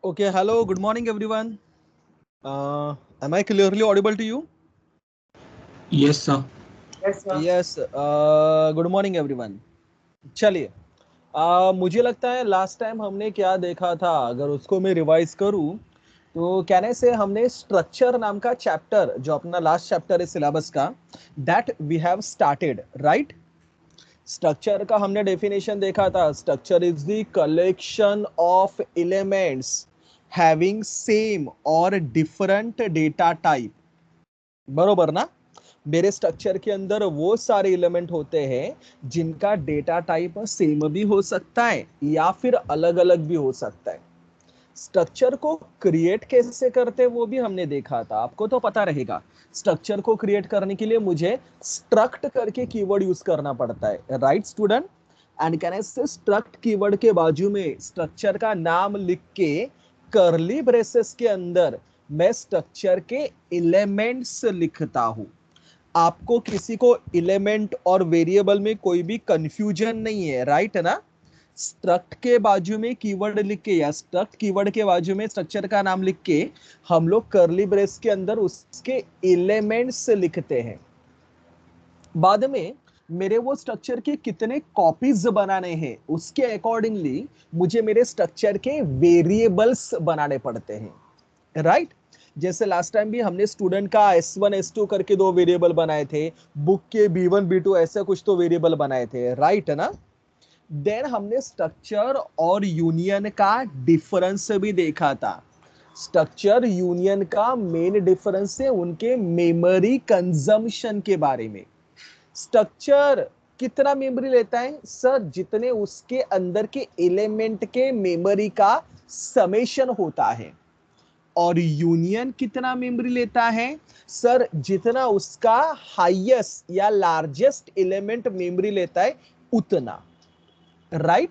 Okay, hello, good morning, everyone. Am I clearly audible to you? Yes, sir. Yes, good morning, everyone. चलिए, मुझे लगता है last time हमने क्या देखा था, अगर उसको मैं रिवाइज करूं तो कहने से हमने स्ट्रक्चर नाम का चैप्टर, जो अपना लास्ट चैप्टर है सिलेबस का, that we have started, right? Structure का हमने डेफिनेशन देखा था. Structure is the collection of elements having same और डिफरेंट डेटा टाइप. बरोबर ना? मेरे स्ट्रक्चर के अंदर वो सारे एलिमेंट होते हैं जिनका डेटा टाइप सेम भी हो सकता है या फिर अलग अलग भी हो सकता है. स्ट्रक्चर को क्रिएट कैसे करते हैं वो भी हमने देखा था, आपको तो पता रहेगा. स्ट्रक्चर को क्रिएट करने के लिए मुझे स्ट्रक्ट करके कीवर्ड यूज करना पड़ता है, right student? And can I से स्ट्रक्ट कीवर्ड के बाजू में स्ट्रक्चर का नाम लिख के कर्ली ब्रेसेस के अंदर मैं स्ट्रक्चर के एलिमेंट्स लिखता हूं. आपको किसी को एलिमेंट और वेरिएबल में कोई भी कंफ्यूजन नहीं है, राइट ना? स्ट्रक्ट के बाजू में कीवर्ड लिख के या स्ट्रक्ट कीवर्ड के बाजू में स्ट्रक्चर का नाम लिख के हम लोग कर्ली ब्रेस के अंदर उसके एलिमेंट्स लिखते हैं. बाद में मेरे वो स्ट्रक्चर के कितने कॉपीज बनाने हैं उसके अकॉर्डिंगली मुझे मेरे स्ट्रक्चर के वेरिएबल्स बनाने पड़ते हैं, राइट? जैसे लास्ट टाइम भी हमने स्टूडेंट का S1 S2 करके दो वेरिएबल बनाए थे, बुक के B1 B2 ऐसे कुछ तो वेरिएबल बनाए थे, राइट ना? देन हमने स्ट्रक्चर और यूनियन का डिफरेंस भी देखा था. स्ट्रक्चर यूनियन का मेन डिफरेंस है उनके मेमोरी कंजम्पशन के बारे में. स्ट्रक्चर कितना मेमोरी लेता है सर? जितने उसके अंदर के एलिमेंट के मेमोरी का समेशन होता है. और यूनियन कितना मेमोरी लेता है सर? जितना उसका हाईएस्ट या लार्जेस्ट एलिमेंट मेमोरी लेता है उतना, राइट?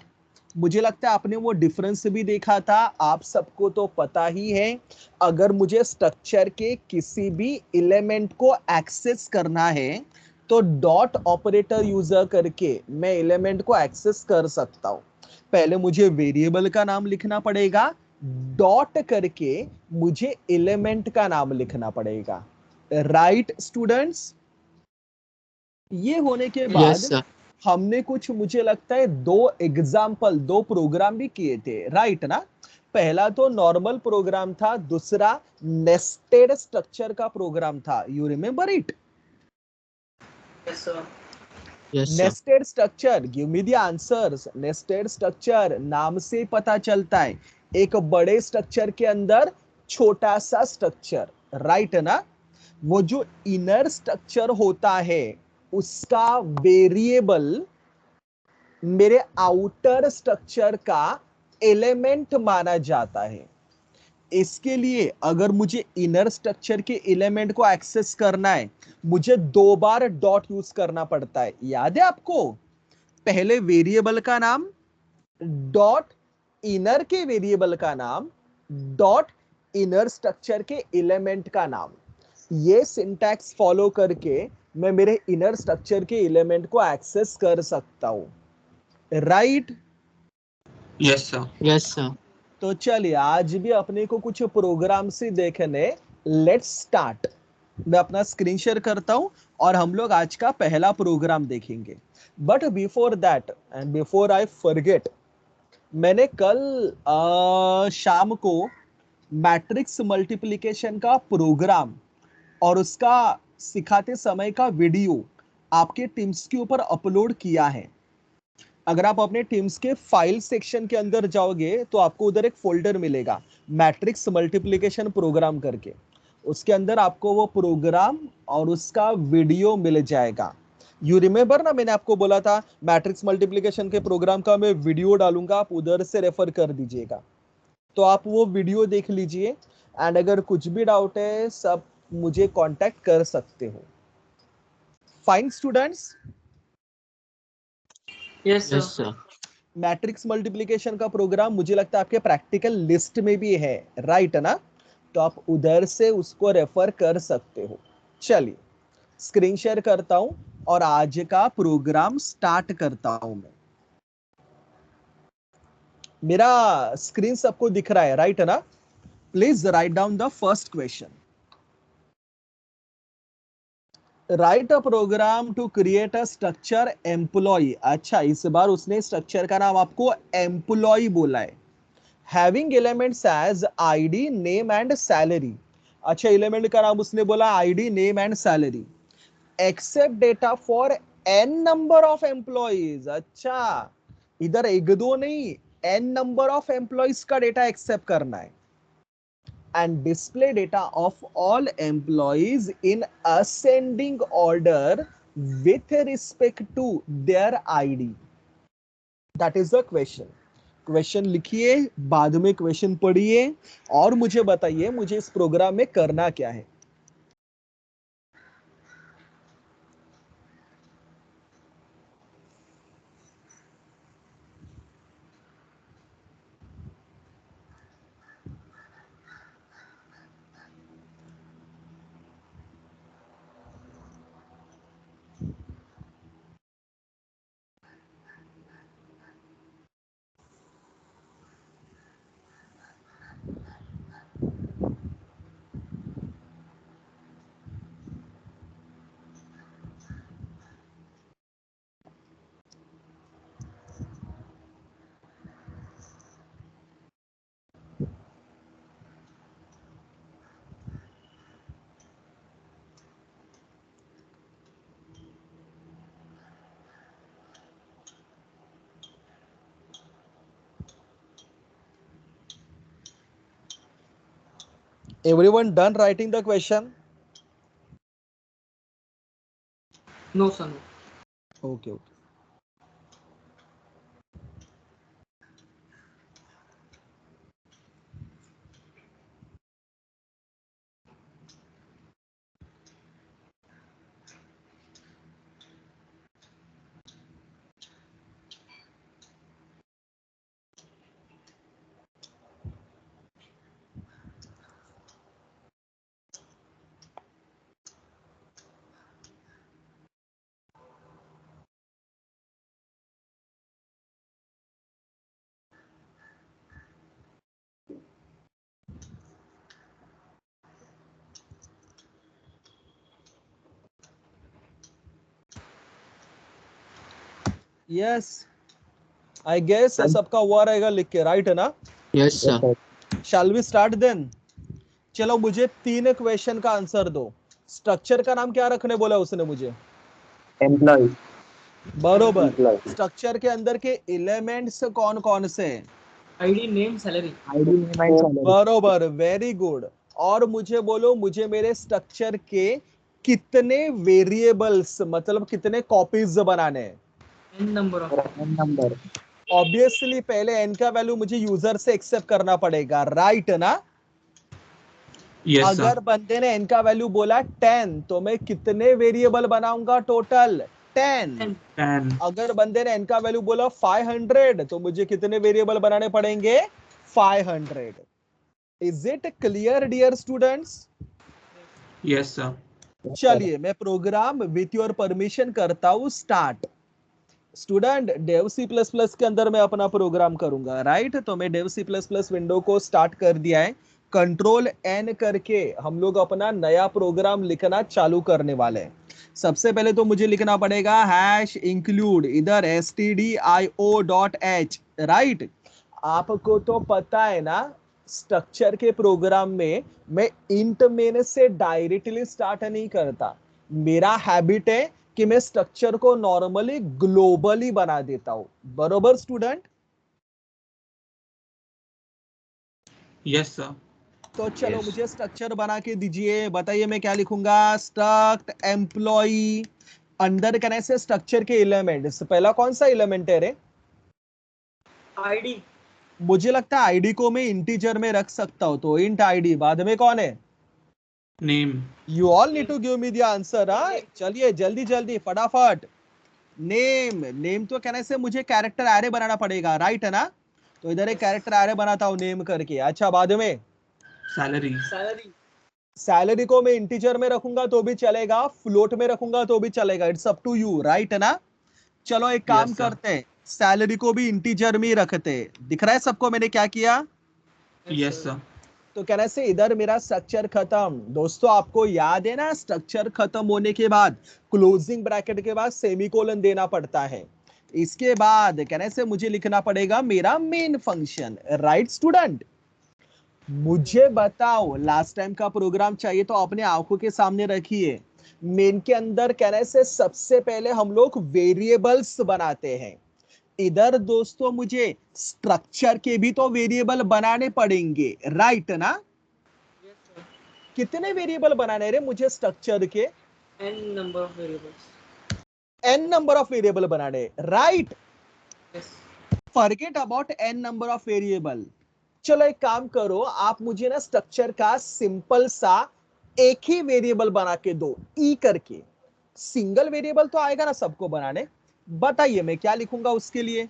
मुझे लगता है आपने वो डिफरेंस भी देखा था. आप सबको तो पता ही है, अगर मुझे स्ट्रक्चर के किसी भी एलिमेंट को एक्सेस करना है तो डॉट ऑपरेटर यूजर करके मैं एलिमेंट को एक्सेस कर सकता हूं. पहले मुझे वेरिएबल का नाम लिखना पड़ेगा, डॉट करके मुझे एलिमेंट का नाम लिखना पड़ेगा, राइट स्टूडेंट्स? ये होने के Yes, बाद sir. हमने कुछ, मुझे लगता है दो प्रोग्राम भी किए थे, राइट ना? पहला तो नॉर्मल प्रोग्राम था, दूसरा नेस्टेड स्ट्रक्चर का प्रोग्राम था. You remember it? Yes, sir. Nested structure, give me the answers. Nested structure नाम से पता चलता है एक बड़े स्ट्रक्चर के अंदर छोटा सा स्ट्रक्चर, राइट ना? वो जो इनर स्ट्रक्चर होता है उसका वेरिएबल मेरे आउटर स्ट्रक्चर का एलिमेंट माना जाता है. इसके लिए अगर मुझे इनर स्ट्रक्चर के एलिमेंट को एक्सेस करना है मुझे दो बार डॉट यूज करना पड़ता है, याद है आपको? पहले वेरिएबल का नाम, डॉट इनर के वेरिएबल का नाम, डॉट इनर स्ट्रक्चर के एलिमेंट का नाम. ये सिंटैक्स फॉलो करके मैं मेरे इनर स्ट्रक्चर के एलिमेंट को एक्सेस कर सकता हूं, right? Yes, sir. Yes, sir. तो चलिए आज भी अपने को कुछ प्रोग्राम से देखने. Let's start. मैं अपना स्क्रीन शेयर करता हूं और हम लोग आज का पहला प्रोग्राम देखेंगे. But before that and before I forget, मैंने कल शाम को मैट्रिक्स मल्टीप्लिकेशन का प्रोग्राम और उसका सिखाते समय का वीडियो आपके टीम्स के ऊपर अपलोड किया है. अगर आप अपने टीम्स के फाइल सेक्शन के अंदर जाओगे तो आपको उधर एक फोल्डर मिलेगा, मैट्रिक्स मल्टीप्लिकेशन प्रोग्राम करके. उसके अंदर आपको वो प्रोग्राम और उसका वीडियो मिल जाएगा. यू रिमेंबर ना, मैंने आपको बोला था मैट्रिक्स मल्टीप्लिकेशन के प्रोग्राम का मैं वीडियो डालूंगा, आप उधर से रेफर कर दीजिएगा. तो आप वो वीडियो देख लीजिए. एंड अगर कुछ भी डाउट है सब मुझे कांटेक्ट कर सकते हो. Fine students? Yes, Yes, sir. sir. Matrix multiplication का प्रोग्राम मुझे लगता है आपके प्रैक्टिकल लिस्ट में भी है, राइट ना? तो आप उधर से उसको रेफर कर सकते हो. चलिए स्क्रीन शेयर करता हूं और आज का प्रोग्राम स्टार्ट करता हूं मैं. मेरा स्क्रीन सबको दिख रहा है, राइट है ना? Please write down the first question. Write a program to create a structure employee. अच्छा, इस बार उसने स्ट्रक्चर का नाम आपको एम्प्लॉय बोला है. Having elements as ID, name and salary. अच्छा, एलिमेंट का नाम उसने बोला ID, name and salary. Accept data for N number of employees. अच्छा, इधर एक दो नहीं, एन नंबर ऑफ एम्प्लॉइज का डेटा एक्सेप्ट करना है. And display data of all employees in ascending order with respect to their ID. That is the question. Question लिखिए, बाद में क्वेश्चन पढ़िए और मुझे बताइए मुझे इस प्रोग्राम में करना क्या है. Everyone done writing the question? No, sir. No. Okay, okay. Yes, I guess सबका हुआ रहेगा लिख के, राइट है ना? Yes, sir. Shall we start then? चलो मुझे 3 क्वेश्चन का आंसर दो. स्ट्रक्चर का नाम क्या रखने बोला उसने मुझे? एम्प्लॉय. बरोबर. स्ट्रक्चर के अंदर के एलिमेंट्स कौन कौन से हैं? ID, name, salary. ID, name and salary. बरोबर, वेरी गुड. और मुझे बोलो, मुझे मेरे स्ट्रक्चर के कितने वेरिएबल्स, मतलब कितने कॉपीज बनाने हैं? N number of. N number. Obviously पहले एन का वैल्यू मुझे यूजर से एक्सेप्ट करना पड़ेगा, राइट ना? Yes, अगर sir. बंदे ने एन का वैल्यू बोला 10, तो मैं कितने वेरिएबल बनाऊंगा? टोटल 10. 10. अगर बंदे ने एन का वैल्यू बोला 500, तो मुझे कितने वेरिएबल बनाने पड़ेंगे? 500. Is it clear dear students? Yes, sir. चलिए मैं प्रोग्राम विथ योर परमिशन करता हूं start. Student, Dev C plus plus के अंदर मैं अपना प्रोग्राम करूंगा, राइट? तो मैं Dev C plus plus window को स्टार्ट कर दिया है. कंट्रोल एन करके हम लोग अपना नया प्रोग्राम लिखना चालू करने वाले हैं. सबसे पहले तो मुझे लिखना पड़ेगा हैश इंक्लूड, इधर stdio.h, राइट? आपको तो पता है ना, स्ट्रक्चर के प्रोग्राम में मैं इंट मेन से डायरेक्टली स्टार्ट नहीं करता. मेरा हैबिट है कि मैं स्ट्रक्चर को नॉर्मली ग्लोबली बना देता हूं. बरोबर स्टूडेंट? Yes, sir. तो चलो Yes. मुझे स्ट्रक्चर बना के दीजिए. बताइए मैं क्या लिखूंगा? स्ट्रक्ट एम्प्लॉई, अंडर कहने से स्ट्रक्चर के एलिमेंट्स. पहला कौन सा एलिमेंट है रे? ID. मुझे लगता है आईडी को मैं इंटीजर में रख सकता हूं, तो इंट आईडी. बाद में कौन है? Name. You all need to give me the answer. चलिए जल्दी जल्दी फटाफट. नेम, नेम तो कहने से मुझे कैरेक्टर एरे बनाना पड़ेगा, राइट है ना? तो इधर एक कैरेक्टर एरे बनाता हूं नेम करके. अच्छा, बाद में Salary. Salary. सैलरी को मैं इंटीजर में रखूंगा तो भी चलेगा, फ्लोट में रखूंगा तो भी चलेगा. It's up to you, right है ना? चलो एक काम Yes, sir. करते हैं, सैलरी को भी इंटीजर में ही रखते। दिख रहा है सबको मैंने क्या किया? Yes sir. तो कहने से इधर मेरा स्ट्रक्चर खत्म। दोस्तों आपको याद है ना, स्ट्रक्चर खत्म होने के बाद क्लोजिंग ब्रैकेट के बाद सेमीकोलन देना पड़ता है। इसके बाद कहने से मुझे लिखना पड़ेगा मेरा मेन फंक्शन। Right student? मुझे बताओ, लास्ट टाइम का प्रोग्राम चाहिए तो अपने आंखों के सामने रखिए। मेन के अंदर कहने से सबसे पहले हम लोग वेरिएबल्स बनाते हैं। इधर दोस्तों मुझे स्ट्रक्चर के भी तो वेरिएबल बनाने पड़ेंगे, राइट ना? कितने वेरिएबल बनाने रे मुझे स्ट्रक्चर के? n number of variables. n number of variable बनाने, right? Yes. Forget about n number of variable. चलो एक काम करो, आप मुझे ना स्ट्रक्चर का सिंपल सा एक ही वेरिएबल बना के दो, ई करके। सिंगल वेरिएबल तो आएगा ना सबको बनाने? बताइए मैं क्या लिखूंगा उसके लिए?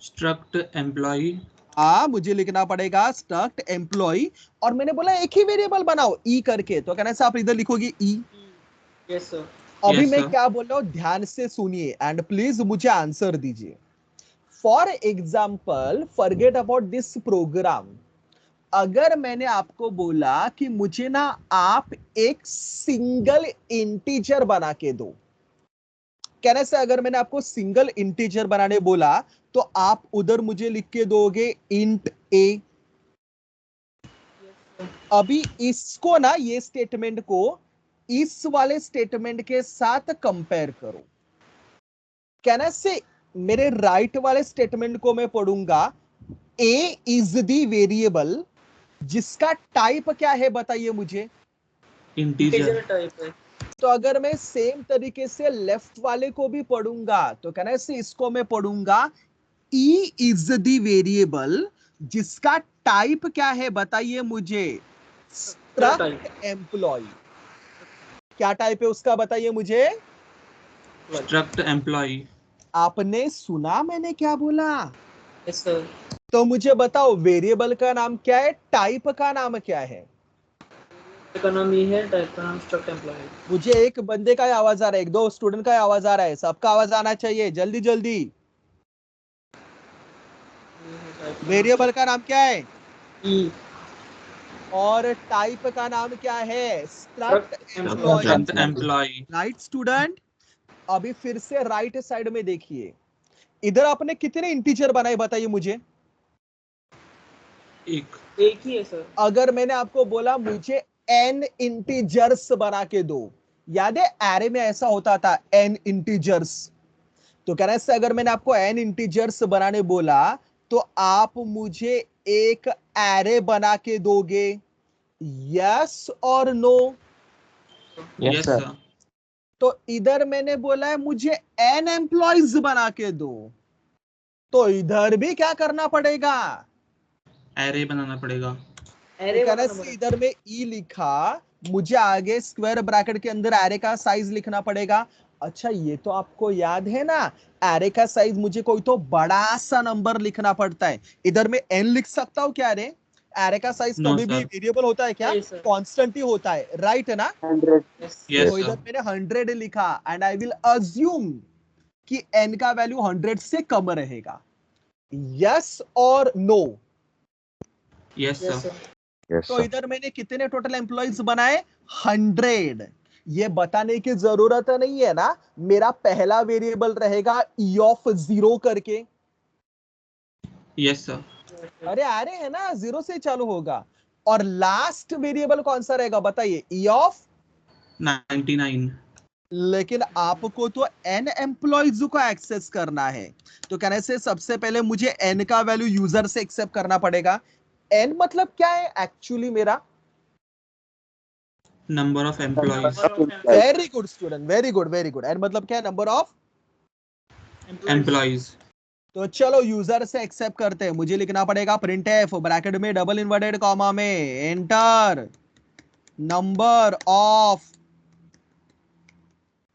Struct employee. मुझे लिखना पड़ेगा स्ट्रक्ट एम्प्लॉय, और मैंने बोला एक ही वेरिएबल बनाओ ई करके, तो कहना से आप इधर लिखोगे ई। Yes sir. अभी Yes, मैं sir. क्या बोल रहा हूं ध्यान से सुनिए एंड प्लीज मुझे आंसर दीजिए। For example, forget about this program. अगर मैंने आपको बोला कि मुझे ना आप एक सिंगल इंटीजर बना के दो, कहने से अगर मैंने आपको सिंगल इंटीजर बनाने बोला तो आप उधर मुझे लिख के दोगे इंट ए। अभी इसको ना, ये स्टेटमेंट को इस वाले स्टेटमेंट के साथ कंपेयर करो। कहना से मेरे राइट वाले स्टेटमेंट को मैं पढ़ूंगा, ए इज द वेरिएबल जिसका टाइप क्या है बताइए मुझे? Integer type है। तो अगर मैं सेम तरीके से लेफ्ट वाले को भी पढ़ूंगा तो कहना से इसको मैं पढ़ूंगा ई इज द वेरिएबल जिसका टाइप क्या है बताइए मुझे? Struct employ. क्या टाइप है उसका बताइए मुझे? Struct employee. आपने सुना मैंने क्या बोला? Yes sir. तो मुझे बताओ वेरिएबल का नाम क्या है, टाइप का नाम क्या है? का नाम ये है, टाइप का नाम struct employee। मुझे एक बंदे का ही आवाज आ रहा है, एक दो स्टूडेंट का ही आवाज आ रहा है, सबका आवाज आना चाहिए जल्दी जल्दी। वेरिएबल का नाम क्या है? ई। और टाइप का नाम क्या है? Struct employee. Struct employee। Right student? अभी फिर से राइट साइड में देखिए, इधर आपने कितने इंटीजर बनाए बताइए मुझे? एक ही है सर। अगर मैंने आपको बोला मुझे n इंटीजर्स बना के दो, याद है एरे में ऐसा होता था n इंटीजर्स, तो कहना से अगर मैंने आपको n इंटीजर्स बनाने बोला तो आप मुझे एक एरे बना के दोगे, यस और नो? Yes sir. तो इधर मैंने बोला है मुझे n एम्प्लॉइज बना के दो, तो इधर भी क्या करना पड़ेगा? एरे बनाना पड़ेगा। तो कहना से इधर में ई लिखा, मुझे आगे स्क्वायर ब्रैकेट के अंदर एरे का साइज लिखना पड़ेगा। अच्छा ये तो आपको याद है ना, एरे का साइज मुझे कोई तो बड़ा सा नंबर लिखना पड़ता है। इधर में n लिख सकता हूँ क्या रे? एरे का साइज No, कभी भी sir. वेरिएबल होता है क्या? नहीं, sir. कांस्टेंट ही होता है, राइट है ना? 100. यस तो इधर सर। मैंने 100 लिखा एंड आई विल अज्यूम कि n का वैल्यू 100 से कम रहेगा, यस और नो? Yes sir. Yes, तो sir. इधर मैंने कितने टोटल एम्प्लॉइज बनाए? 100। ये बताने की जरूरत नहीं है ना, मेरा पहला वेरिएबल रहेगा ई ऑफ 0 करके। Yes sir. अरे आ रहे हैं ना, 0 से चालू होगा। और लास्ट वेरिएबल कौन सा रहेगा बताइए? ई ऑफ 99। लेकिन आपको तो n एम्प्लॉइज को एक्सेस करना है, तो कहने से सबसे पहले मुझे n का वैल्यू यूजर से एक्सेप्ट करना पड़ेगा। n मतलब क्या है एक्चुअली मेरा? Number of employees. Very good student, very good very good. n मतलब क्या है? Number of employees. तो चलो यूजर से एक्सेप्ट करते हैं। मुझे लिखना पड़ेगा प्रिंट एफ ब्रैकेट में डबल इन्वर्टेड कॉमा में एंटर नंबर ऑफ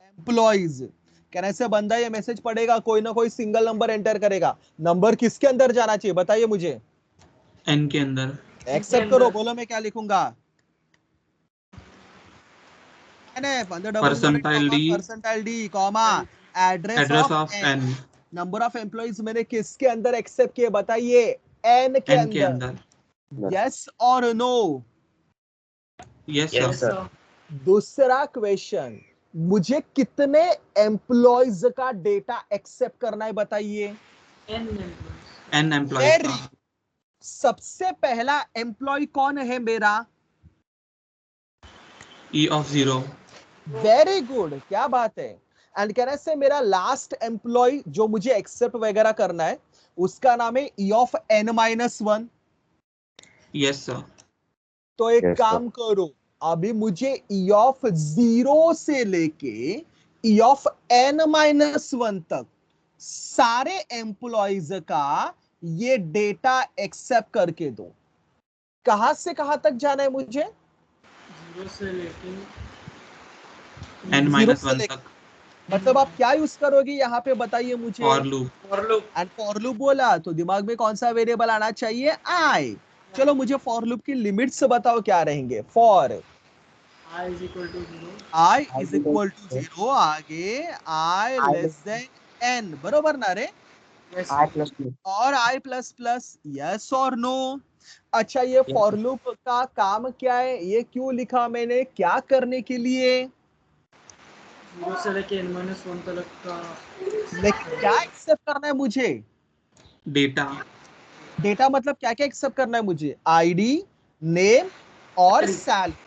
एम्प्लॉइज। कहने से बंदा ये मैसेज पढ़ेगा, कोई ना कोई सिंगल नंबर एंटर करेगा। नंबर किसके अंदर जाना चाहिए बताइए मुझे? एन के अंदर। एक्सेप्ट करो, बोलो मैं क्या लिखूंगा? Percentile D. Percentile D comma address address of of N. N, number of employees मैंने किसके अंदर एक्सेप्ट किए बताइए? एन के एन के अंदर। अंदर। यस और नो? यस Yes, सर। sir. दूसरा क्वेश्चन, मुझे कितने एम्प्लॉइज का डेटा एक्सेप्ट करना है बताइए? एन एम्प्लॉइज वेरी, का। सबसे पहला एम्प्लॉय कौन है मेरा? ई ऑफ 0। वेरी गुड, क्या बात है। एंड कहने से मेरा लास्ट एम्प्लॉय जो मुझे एक्सेप्ट वगैरह करना है उसका नाम है ई ऑफ n-1। Yes sir. तो एक Yes, sir. काम करो, अभी मुझे ई ऑफ 0 से लेके ई ऑफ n-1 तक सारे एम्प्लॉइज का ये डेटा एक्सेप्ट करके दो। कहां से कहां तक जाना है मुझे? 0 से लेके n Zero माइनस से 1 लेके, तक। मतलब आप क्या यूज करोगे यहाँ पे बताइए मुझे? For loop. For loop. And for loop बोला तो दिमाग में कौन सा वेरिएबल आना चाहिए? आई। चलो मुझे फॉर लूप की लिमिट्स बताओ क्या रहेंगे? For I is equal to 0. I is equal to 0, आगे I I less than N, बरोबर ना रे? Yes. I plus B. और आई प्लस प्लस, यस और नो? अच्छा, ये Yes. फॉर लूप का काम क्या है? ये क्यों लिखा मैंने? क्या करने के लिए? 0 से लेके n-1 तक का लेकिन क्या एक्सेप्ट करना है मुझे? डेटा। डेटा मतलब क्या क्या एक्सेप्ट करना है मुझे? आईडी, नेम और सैलरी।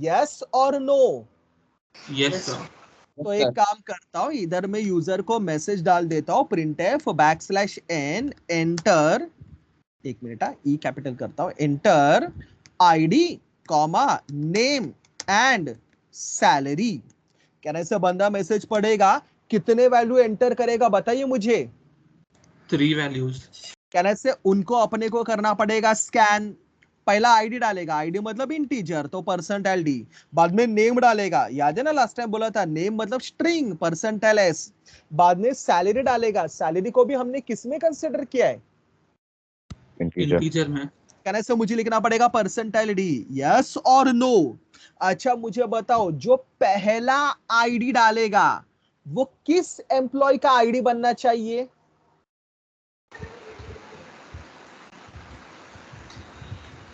यस और नो? Yes Yes. सर। तो एक काम करता हूं, इधर मैं यूजर को मैसेज डाल देता हूं, printf \n एंटर, एक मिनट, ई कैपिटल करता हूं, enter ID comma name and salary. कहने से बंदा मैसेज पढ़ेगा, कितने वैल्यू एंटर करेगा बताइए मुझे? 3 वैल्यूज। कहने से उनको अपने को करना पड़ेगा स्कैन। पहला आईडी डालेगा, आईडी मतलब इंटीजर तो %ld, बाद में नेम डालेगा, याद है ना लास्ट टाइम बोला था नेम मतलब स्ट्रिंग %s, बाद में सैलरी डालेगा, सैलरी को भी हमने किस में कंसीडर किया है? Integer. इंटीजर में। कहने से मुझे लिखना पड़ेगा %ld। यस और नो? अच्छा मुझे बताओ, जो पहला आईडी डालेगा वो किस एम्प्लॉय का आईडी बनना चाहिए?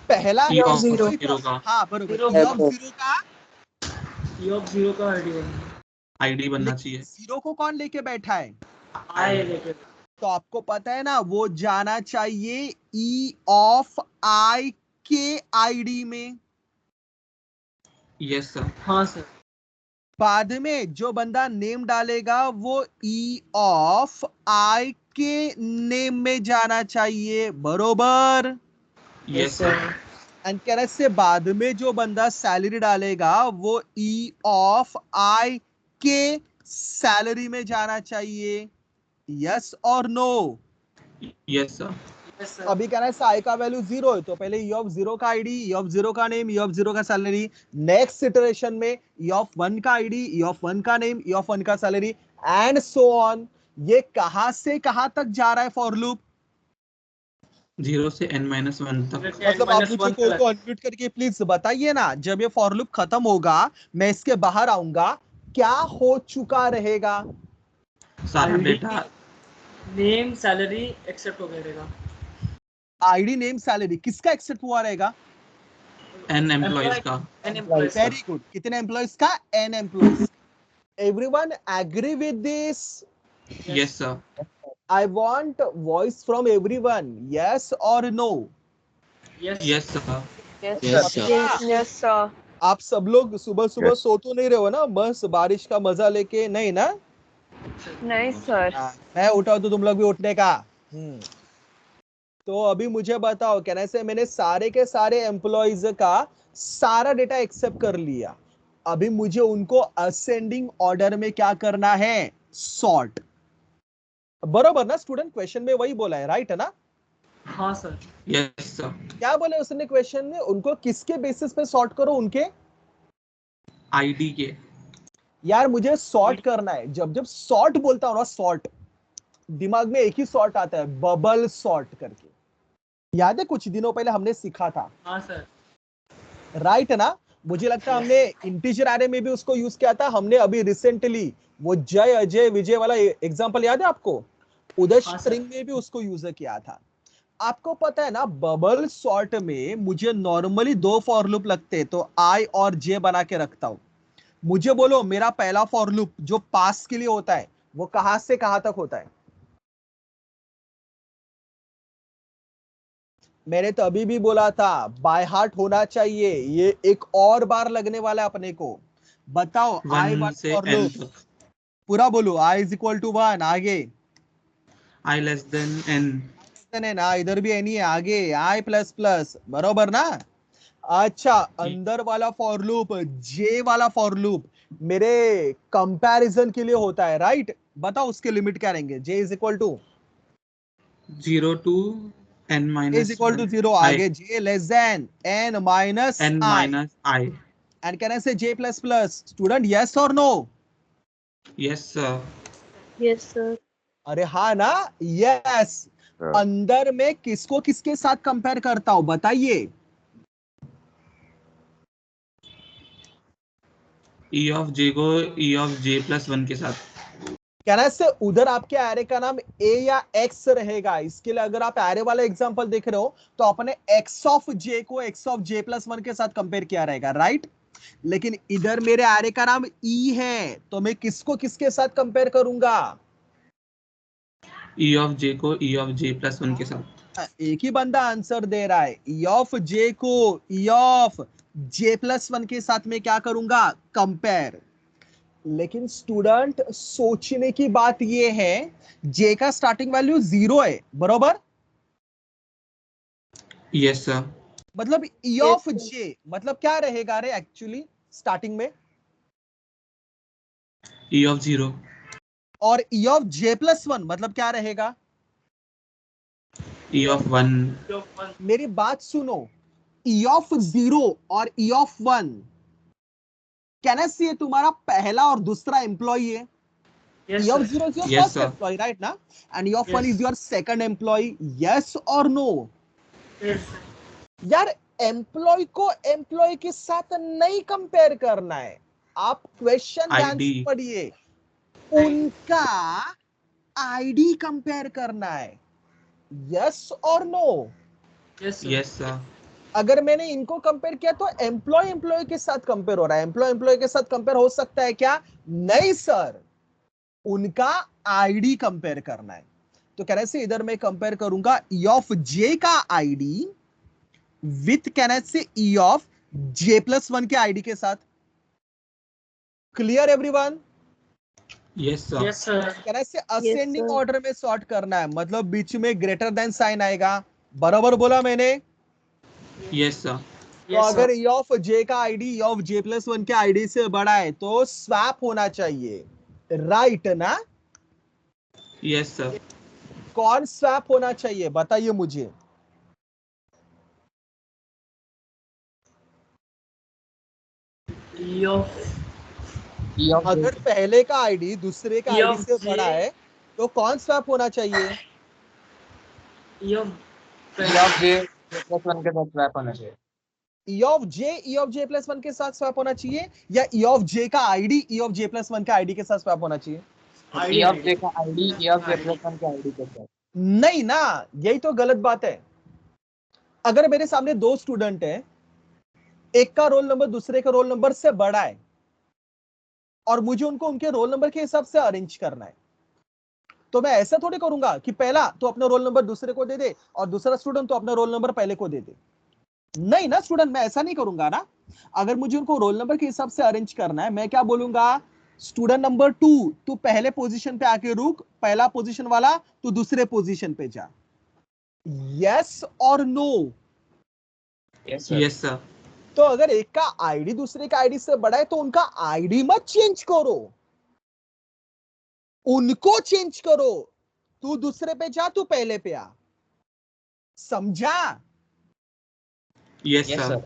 पहला ई ऑफ एम्प्लॉय 0 का हाँ बरोबर, Zero. ई ऑफ 0 का E of 0 का ID बनना आईडी बनना लेकिन चाहिए। 0 को कौन लेके बैठा है? I लेके। तो आपको पता है ना, वो जाना चाहिए ई ऑफ आई के आईडी में। Yes sir. हाँ सर। बाद में जो बंदा नेम डालेगा वो ई ऑफ आई के नेम में जाना चाहिए, बरोबर? Yes sir. एंड कहने से बाद में जो बंदा सैलरी डालेगा वो ई ऑफ आई के सैलरी में जाना चाहिए। यस और no? Yes sir. Yes sir. अभी कहना है आई का वैल्यू 0 है तो पहले ई ऑफ 0 का आईडी, ई ऑफ 0 का नेम, ई ऑफ 0 का सैलरी। नेक्स्ट इटरेशन में ई ऑफ 1 का आईडी, ई ऑफ 1 का नेम, ई ऑफ 1 का सैलरी एंड सो ऑन। ये कहां से कहां तक जा रहा है फॉर लूप? 0 से n-1 तक। मतलब आप मुझे कोई को अनम्यूट करके प्लीज बताइए ना, जब ये फॉर लूप खत्म होगा मैं इसके बाहर आऊंगा, क्या हो चुका रहेगा? सारा ID data. Name salary accept हो गया रहेगा। आईडी नेम सैलरी किसका एक्सेप्ट हुआ रहेगा? n एम्प्लॉइज का। N employees का। वेरी गुड, कितने एम्प्लॉइज का? n employees. Everyone agree with this? Yes sir. I want voice from everyone. Yes or no? Yes. Yes sir. Yes, Yes, sir. sir. Yes, sir. आप सब लोग सुबह सुबह Yes. सो तो नहीं रहे हो ना, बस बारिश का मजा लेके? नहीं ना? नहीं सर। मैं उठाओ तो तुम लोग भी उठने का। तो अभी मुझे बताओ, कहने से मैंने सारे के सारे एम्प्लॉइज का सारा डेटा एक्सेप्ट कर लिया, अभी मुझे उनको असेंडिंग ऑर्डर में क्या करना है? सॉर्ट। बरोबर ना स्टूडेंट? क्वेश्चन में वही बोला है, राइट है ना? हाँ सर। Yes sir. क्या बोले उसने क्वेश्चन में? उनको किसके बेसिस पे सॉर्ट करो? उनके आईडी के। यार मुझे सॉर्ट करना है, जब जब सॉर्ट बोलता हूं ना, सॉर्ट, दिमाग में एक ही सॉर्ट आता है, बबल सॉर्ट करके। याद है कुछ दिनों पहले हमने सीखा था, हाँ सर। राइट है ना? मुझे लगता है हमने इंटीजर एरे में भी उसको यूज किया था, हमने अभी रिसेंटली वो जय अजय विजय वाला एग्जांपल याद है आपको? उधर हाँ, स्ट्रिंग में भी उसको यूज किया था। आपको पता है ना, बबल सॉर्ट में मुझे नॉर्मली 2 फॉर लूप लगते हैं, तो आई और जे बना के रखता हूं। मुझे बोलो मेरा पहला फॉर लूप जो पास के लिए होता है वो कहां से कहां तक होता है? मैंने तो अभी भी बोला था बाय हार्ट होना चाहिए, ये एक और बार लगने वाला है अपने को। बताओ आई 1 वाला से फॉर n लूप तक। पूरा बोलो, आई इज इक्वल टू 1, आगे I less than n। है ना, इधर भी एनी है, आगे आई प्लस प्लस, बरोबर ना? अच्छा, अंदर वाला फॉर लूप, जे वाला फॉर लूप मेरे कंपैरिजन के लिए होता है, राइट? बताओ उसके लिमिट क्या रहेंगे? J is equal to 0 to n is minus equal to 0, i। आगे j less than n minus n i, minus i। And can I say j plus plus? Student yes और no? Yes sir। Yes, sir. अरे हाँ ना, yes. sir. अंदर में किसको किसके साथ कंपेयर करता हूं बताइए? e of j को e of j plus 1 के साथ। कहना से उधर आपके एरे का नाम ए या एक्स रहेगा। इसके लिए अगर आप एरे वाला एग्जांपल देख रहे हो तो अपने एक्स ऑफ जे को एक्स ऑफ जे प्लस 1 के साथ कंपेयर किया रहेगा, राइट? लेकिन इधर मेरे एरे का नाम ई है, तो मैं किसको किसके साथ कंपेयर करूंगा? e of j को e of j plus 1 के साथ। एक ही बंदा आंसर दे रहा है, ई ऑफ जे को ई ऑफ जे प्लस 1 के साथ में क्या करूंगा? कंपेयर। लेकिन स्टूडेंट सोचने की बात यह है, जे का स्टार्टिंग वैल्यू 0 है, बरोबर? Yes sir। मतलब ई Yes, ऑफ sir. जे मतलब क्या रहेगा रे एक्चुअली स्टार्टिंग में? e of 0। और ई ऑफ जे प्लस 1 मतलब क्या रहेगा? e of 1। मेरी बात सुनो, ई ऑफ 0 और ई ऑफ 1 कहना चाहिए तुम्हारा पहला और दूसरा एम्प्लॉय है। Yes, E of sir. 0 is your Yes first sir। employee, right now? And E of 1 Yes. is your second employee. Yes or no? Yes, sir. यार, एम्प्लॉय को एम्प्लॉय के साथ नहीं कंपेयर करना है। आप क्वेश्चन ध्यान id। से पढ़िए, उनका आईडी कंपेयर करना है। यस और no? Yes, sir. Yes sir। अगर मैंने इनको कंपेयर किया तो एम्प्लॉय एम्प्लॉय के साथ कंपेयर हो रहा है। एम्प्लॉय एम्प्लॉय के साथ कंपेयर हो सकता है क्या? नहीं सर, उनका आईडी कंपेयर करना है। तो कह रहे से इधर मैं कंपेयर करूंगा ई ऑफ जे का आईडी विथ कहना से ई ऑफ जे प्लस 1 के आईडी के साथ। Clear everyone? Yes sir। Yes, sir. कहना से Yes, असेंडिंग sir. ऑर्डर में सॉर्ट करना है, मतलब बीच में ग्रेटर देन साइन आएगा, बराबर बोला मैंने? Yes sir। तो Yes, अगर sir. ई ऑफ जे का ID E of J plus 1 के आईडी से बड़ा है तो स्वैप होना चाहिए, राइट ना? Yes sir। कौन स्वैप होना चाहिए बताइए मुझे? E of अगर पहले का आईडी दूसरे का E आईडी of से J. बड़ा है तो कौन स्वैप होना चाहिए? E of E of J plus 1 के साथ स्वैप होना चाहिए। ई ऑफ जे प्लस 1 के साथ स्वैप होना चाहिए, या ई ऑफ जे का ID E of J plus 1 के आईडी के साथ स्वैप होना चाहिए? E of J का ID E of J plus 1 के ID के साथ। नहीं ना, यही तो गलत बात है। अगर मेरे सामने दो स्टूडेंट है, एक का रोल नंबर दूसरे के रोल नंबर से बड़ा है और मुझे उनको उनके रोल नंबर के हिसाब से अरेंज करना है, तो मैं ऐसा थोड़ी करूंगा कि पहला तो अपना रोल नंबर दूसरे को दे दे और दूसरा स्टूडेंट तो अपना रोल नंबर पहले को दे दे। नहीं ना स्टूडेंट, मैं ऐसा नहीं करूंगा ना। अगर मुझे उनको रोल नंबर के हिसाब से अरेंज करना है, मैं क्या बोलूंगा? स्टूडेंट नंबर 2 तू पहले पोजीशन पे आके रुक, पहला पोजीशन वाला तू दूसरे पोजीशन पे जा। यस और no? Yes sir। Yes sir। तो अगर एक का आईडी दूसरे का आईडी से बड़ा है तो उनका आईडी मत चेंज करो, उनको चेंज करो। तू दूसरे पे जा, तू पहले पे आ, समझा? Yes Yes sir। sir।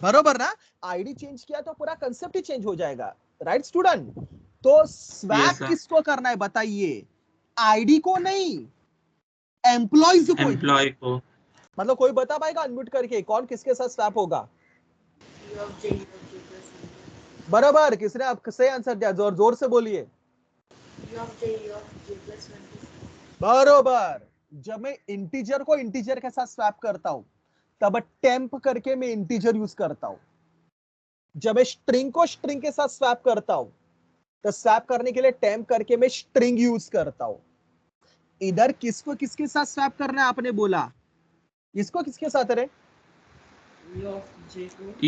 बरोबर ना? आईडी चेंज किया तो पूरा कंसेप्ट ही चेंज हो जाएगा, राइट स्टूडेंट? तो स्वैप Yes, sir। किसको करना है बताइए? आईडी को नहीं, एम्प्लॉयज को। एम्प्लॉय को। मतलब कोई बता पाएगा अनम्यूट करके कौन किसके साथ स्वैप होगा? E of J plus 1. बराबर, किसने आप सही आंसर दिया? जोर जोर से बोलिए। बरोबर। जब मैं इंटीजर को इंटीजर के साथ स्वैप करता हूं तब टेम्प करके मैं इंटीजर यूज करता हूं। जब मैं स्ट्रिंग को स्ट्रिंग के साथ स्वैप करता हूं तो स्वैप करने के लिए टेम्प करके मैं स्ट्रिंग यूज करता हूं। इधर किसको किसके साथ स्वैप करना है आपने बोला? इसको किसके साथ है? E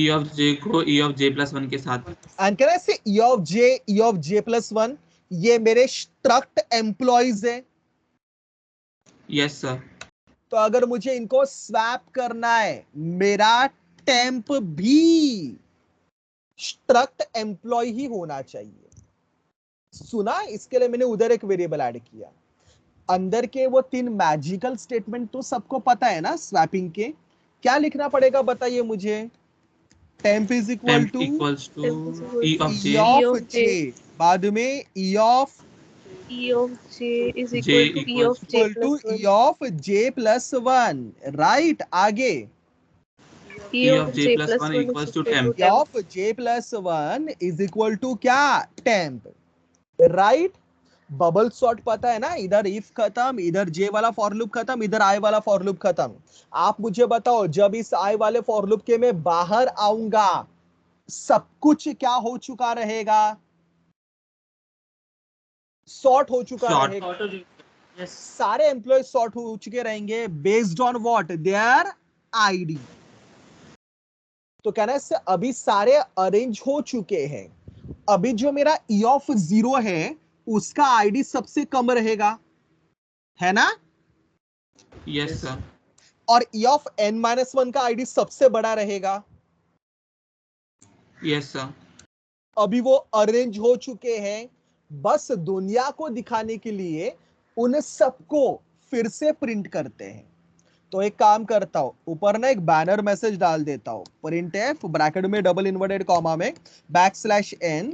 of J को E of J plus 1 के साथ। एंड कैन आई से E of J plus 1 ये मेरे स्ट्रक्ट एम्प्लॉइज है। Yes sir. तो अगर मुझे इनको स्वैप करना है मेरा टेम्प भी स्ट्रक्ट एम्प्लॉय ही होना चाहिए। सुना? इसके लिए मैंने उधर एक वेरिएबल ऐड किया। अंदर के वो 3 मैजिकल स्टेटमेंट तो सबको पता है ना स्वैपिंग के। क्या लिखना पड़ेगा बताइए मुझे? Temp is equal Temp to equals to E of E J, of J, बाद में E of E of J is J equal to E of equals J equal to plus 1. E of J plus 1, right? आगे E E of of J J plus plus 1 1 is equals to equal to temp. E temp. of J plus 1 is equal to क्या? Temp, right? Bubble sort पता है ना? इधर if खत्म, इधर जे वाला for loop खत्म, इधर आई वाला फॉर लूप खत्म। आप मुझे बताओ जब इस आई वाले फॉर लूप के मैं बाहर आऊंगा सब कुछ क्या हो चुका रहेगा? सॉर्ट हो चुका Sort. रहेगा। Yes. सारे एम्प्लॉय सॉर्ट हो चुके रहेंगे based on what? Their ID. तो कहना है अभी सारे अरेंज हो चुके हैं। अभी जो मेरा E of 0 है उसका आईडी सबसे कम रहेगा, है ना? Yes sir. और E of n-1 का आईडी सबसे बड़ा रहेगा। Yes sir. अभी वो अरेंज हो चुके हैं, बस दुनिया को दिखाने के लिए उन सबको फिर से प्रिंट करते हैं। तो एक काम करता हूं, ऊपर ना एक बैनर मैसेज डाल देता हूं, printf ब्रैकेट में डबल इन्वर्टेड कॉमा में \n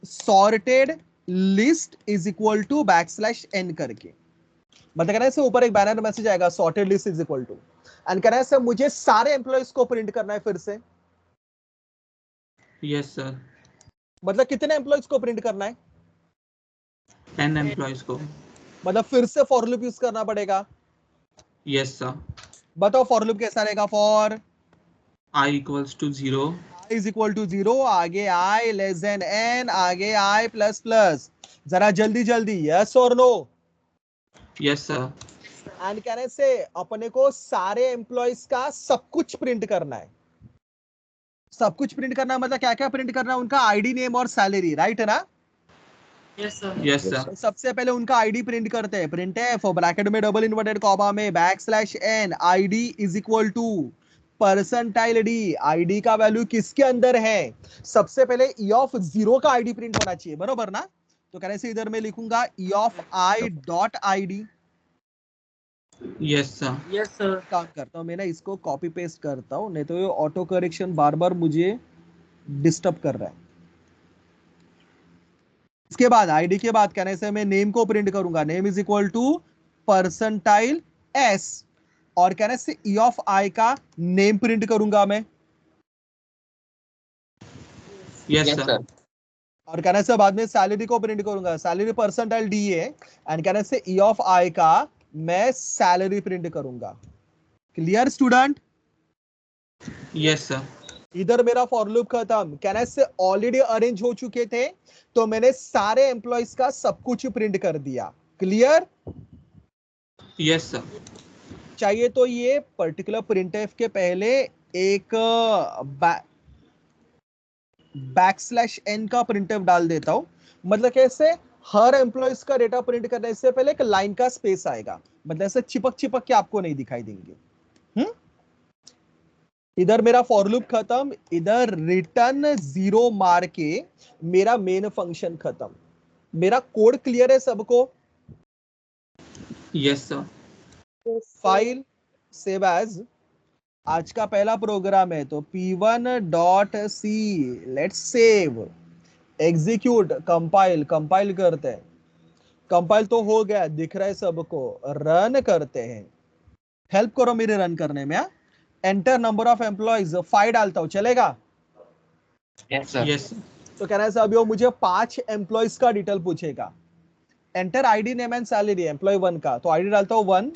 sorted list is equal to \n करके। मतलब कहना है ऊपर एक बैनर मैसेज आएगा sorted list is equal to, and कहना है मुझे सारे एम्प्लॉइज को प्रिंट करना है फिर से। Yes sir. मतलब कितने एम्प्लॉइज को प्रिंट करना है? 10 employees को। मतलब फिर से फॉर लूप यूज करना पड़ेगा। Yes sir. बताओ फॉर लूप कैसा रहेगा? For I equals to 0. Is equal to 0, आगे i लेस देन n, आगे i प्लस प्लस। जरा जल्दी जल्दी, यस और नो? Yes sir. एंड कहने से अपने को सारे एम्प्लॉइज का सब कुछ प्रिंट करना है। सब कुछ प्रिंट करना मतलब क्या क्या प्रिंट करना? उनका आईडी, नेम और सैलरी, राइट है ना? Yes sir. Yes Yes, sir. sir. सबसे पहले उनका आईडी प्रिंट करते हैं। printf ब्रैकेट में डबल इन्वर्टेड कॉमा में \n ID is equal to percentile D. ID का वैल्यू किसके अंदर है? सबसे पहले E of 0 का आईडी प्रिंट होना चाहिए, बरोबर ना? तो कहने से इधर मैं लिखूंगा E of I dot ID. Yes sir. Yes sir. काम करता हूं मैं ना, इसको कॉपी पेस्ट करता हूं, नहीं तो ये ऑटो करेक्शन बार बार मुझे डिस्टर्ब कर रहा है। इसके बाद आईडी के बाद कहने से मैं नेम को प्रिंट करूंगा, name is equal to percentile s, और कहने से E of I का नेम प्रिंट करूंगा मैं। Yes sir. और कहने से बाद में सैलरी को प्रिंट करूंगा, सैलरी परसेंटाइल डी है, एंड कहने से E of I का मैं सैलरी प्रिंट करूंगा। Clear student? Yes sir. इधर मेरा फॉर लूप खत्म। कहने से ऑलरेडी अरेंज हो चुके थे तो मैंने सारे एम्प्लॉइज का सब कुछ प्रिंट कर दिया। क्लियर? Yes sir. चाहिए तो ये पर्टिकुलर प्रिंटफ के पहले एक \n का प्रिंटफ डाल देता हूं। मतलब कैसे? हर एम्प्लॉइज का डेटा प्रिंट करने से पहले एक लाइन का स्पेस आएगा, मतलब ऐसे चिपक चिपक के आपको नहीं दिखाई देंगे। इधर मेरा फॉर लूप खत्म, इधर रिटर्न 0 मार के मेरा मेन फंक्शन खत्म। मेरा कोड क्लियर है सबको? Yes sir. File save as, आज का पहला प्रोग्राम है तो p1.c, let's save, execute, compile. Compile करते हैं, कंपाइल तो हो गया, दिख रहा है सबको। रन करते हैं, हेल्प करो मेरे रन करने में। एंटर नंबर ऑफ एम्प्लॉइज 5 डालता हूं, चलेगा? Yes sir. Yes sir. तो कहना है अभी वो मुझे 5 एम्प्लॉयज का डिटेल पूछेगा। Enter ID name and salary employee 1 का, तो आईडी डालता हूँ 1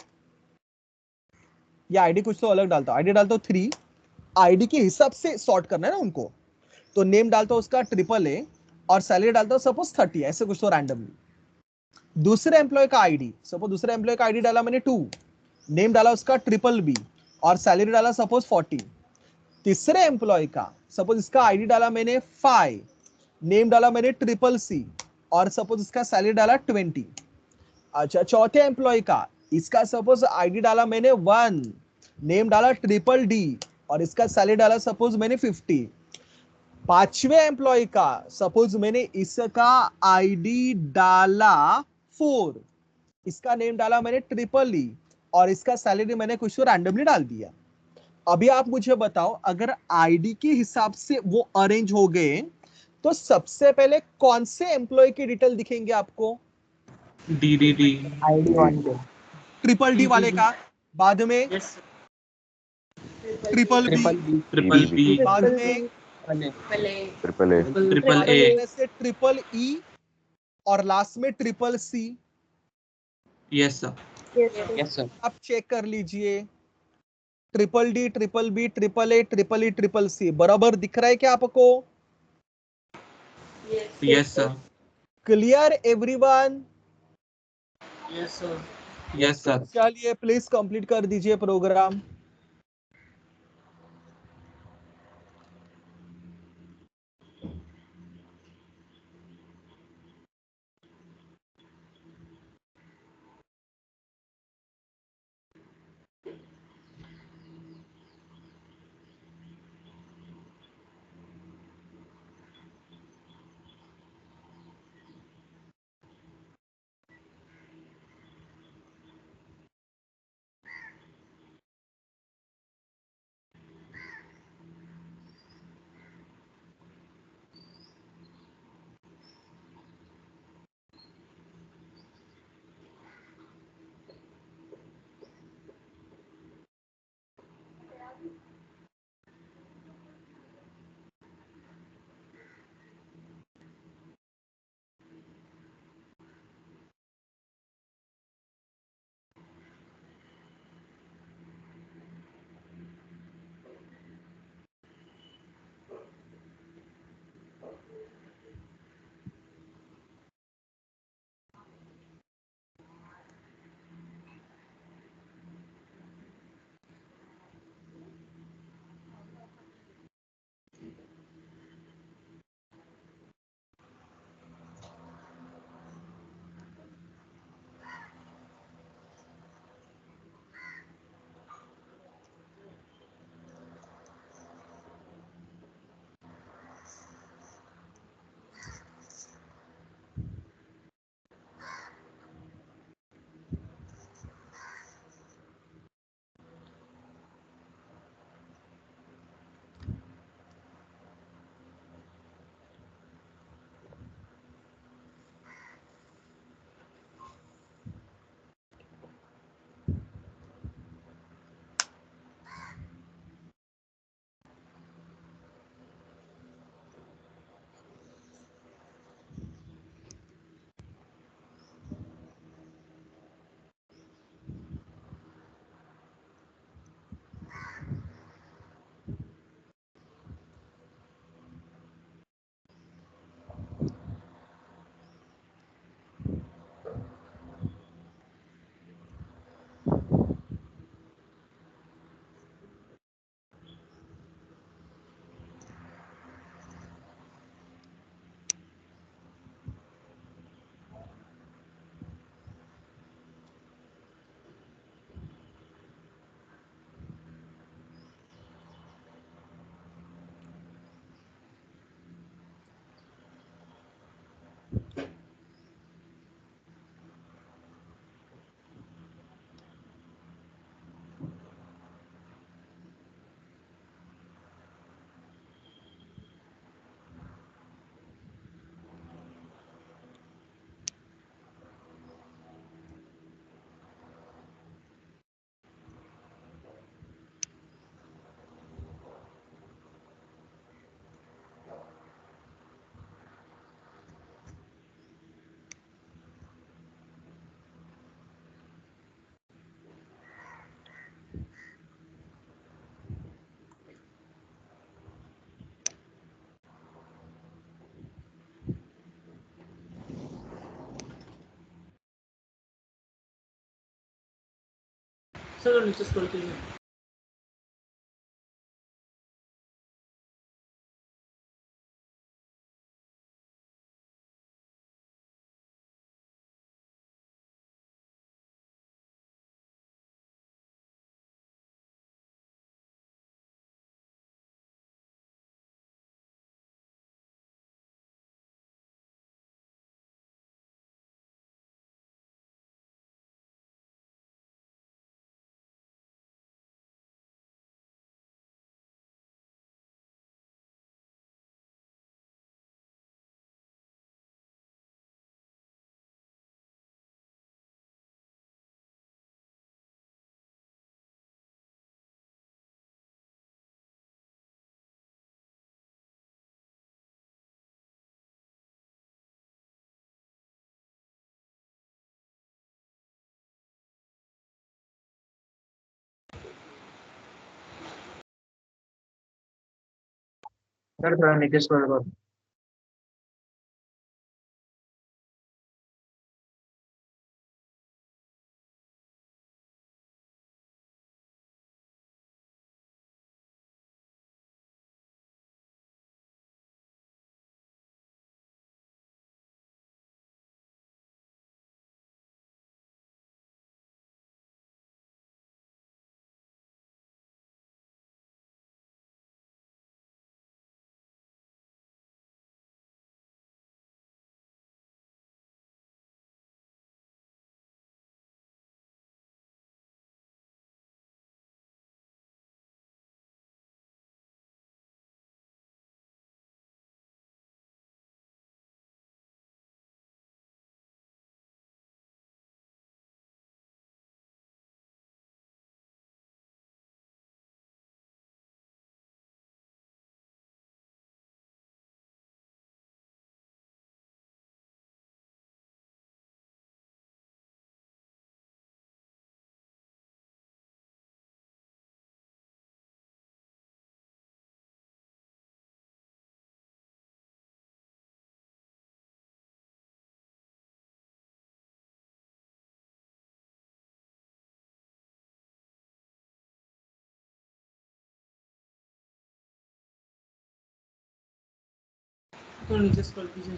या आईडी कुछ तो अलग डालता हूँ, आईडी डालता हूँ 3। आईडी के हिसाब से सॉर्ट करना है ना उनको, तो नेम डालता हूँ उसका AAA और सैलरी डालता हूँ सपोज 30, ऐसे कुछ तो रैंडमली। दूसरे एम्प्लॉय का आईडी, सपोज दूसरे एम्प्लॉय का आईडी डाला मैंने 2, नेम डाला उसका BBB और सैलरी डाला सपोज 40। तीसरे एम्प्लॉय का सपोज इसका आईडी डाला मैंने 5, नेम डाला मैंने CCC और सपोज इसका सैलरी डाला 20। अच्छा, चौथे एम्प्लॉय का, इसका सपोज आईडी डाला मैंने 1, नेम डाला DDD और इसका सैलरी डाला सपोज मैंने 50। पांचवे एम्प्लॉय का सपोज मैंने इसका आईडी डाला 4, इसका नेम डाला मैंने EEE और इसका सैलरी मैंने कुछ तो रैंडमली डाल दिया। अभी आप मुझे बताओ, अगर आईडी के हिसाब से वो अरेंज हो गए तो सबसे पहले कौन से एम्प्लॉय की डिटेल दिखेंगे आपको? DDD आईडी 1 के DDD वाले का, बाद में Yes. BBB, triple B BBB बाद में वाले AAA से EEE और लास्ट में CCC। yes sir yes sir आप चेक कर लीजिए, DDD, BBB, AAA, EEE, CCC बराबर दिख रहा है क्या आपको? yes sir clear everyone? Yes, sir. yes sir चलिए प्लीज कंप्लीट कर दीजिए प्रोग्राम। सर नीचे स्क्रॉल कीजिए। सर थोड़ा नीचे स्क्रॉल करो। तो नीचे स्क्रॉल कीजिए।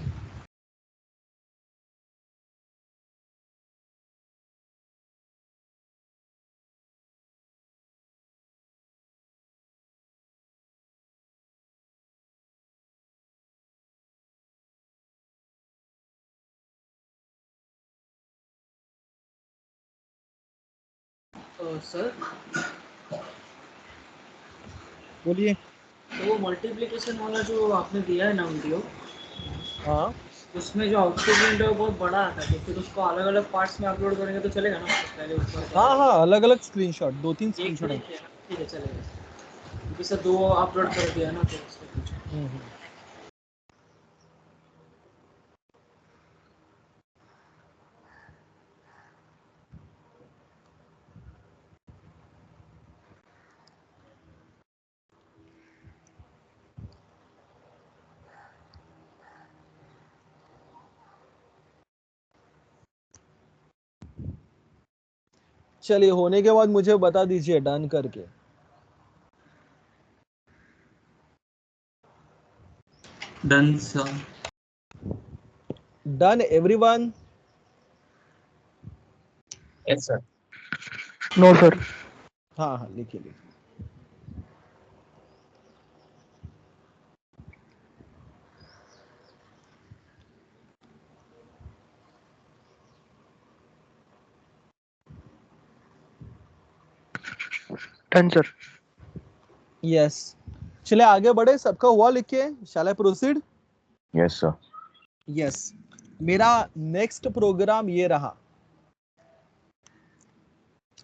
सर बोलिए। तो वो मल्टीप्लिकेशन वाला जो आपने दिया है ना वीडियो, हाँ उसमें जो आउटपुट विंडो है बहुत बड़ा आता है, तो फिर उसको अलग अलग पार्ट्स में अपलोड करेंगे तो चलेगा ना? पहले ऊपर हाँ का हाँ, अलग अलग स्क्रीनशॉट, 2-3 एक स्क्रीनशॉट में है। ही है ना? ठीक है, चलेगा। क्योंकि सर 2 अपलोड कर दिया ना, तो उसके कुछ हम्म। चलिए, होने के बाद मुझे बता दीजिए डन करके। Done sir. Done everyone? Yes sir. No sir. हाँ हाँ, लिखिए लिखिए। Done sir. यस। चलिए आगे बढ़े, सबका हुआ लिख के। Shall I proceed? Yes, sir. Yes. मेरा नेक्स्ट प्रोग्राम ये रहा।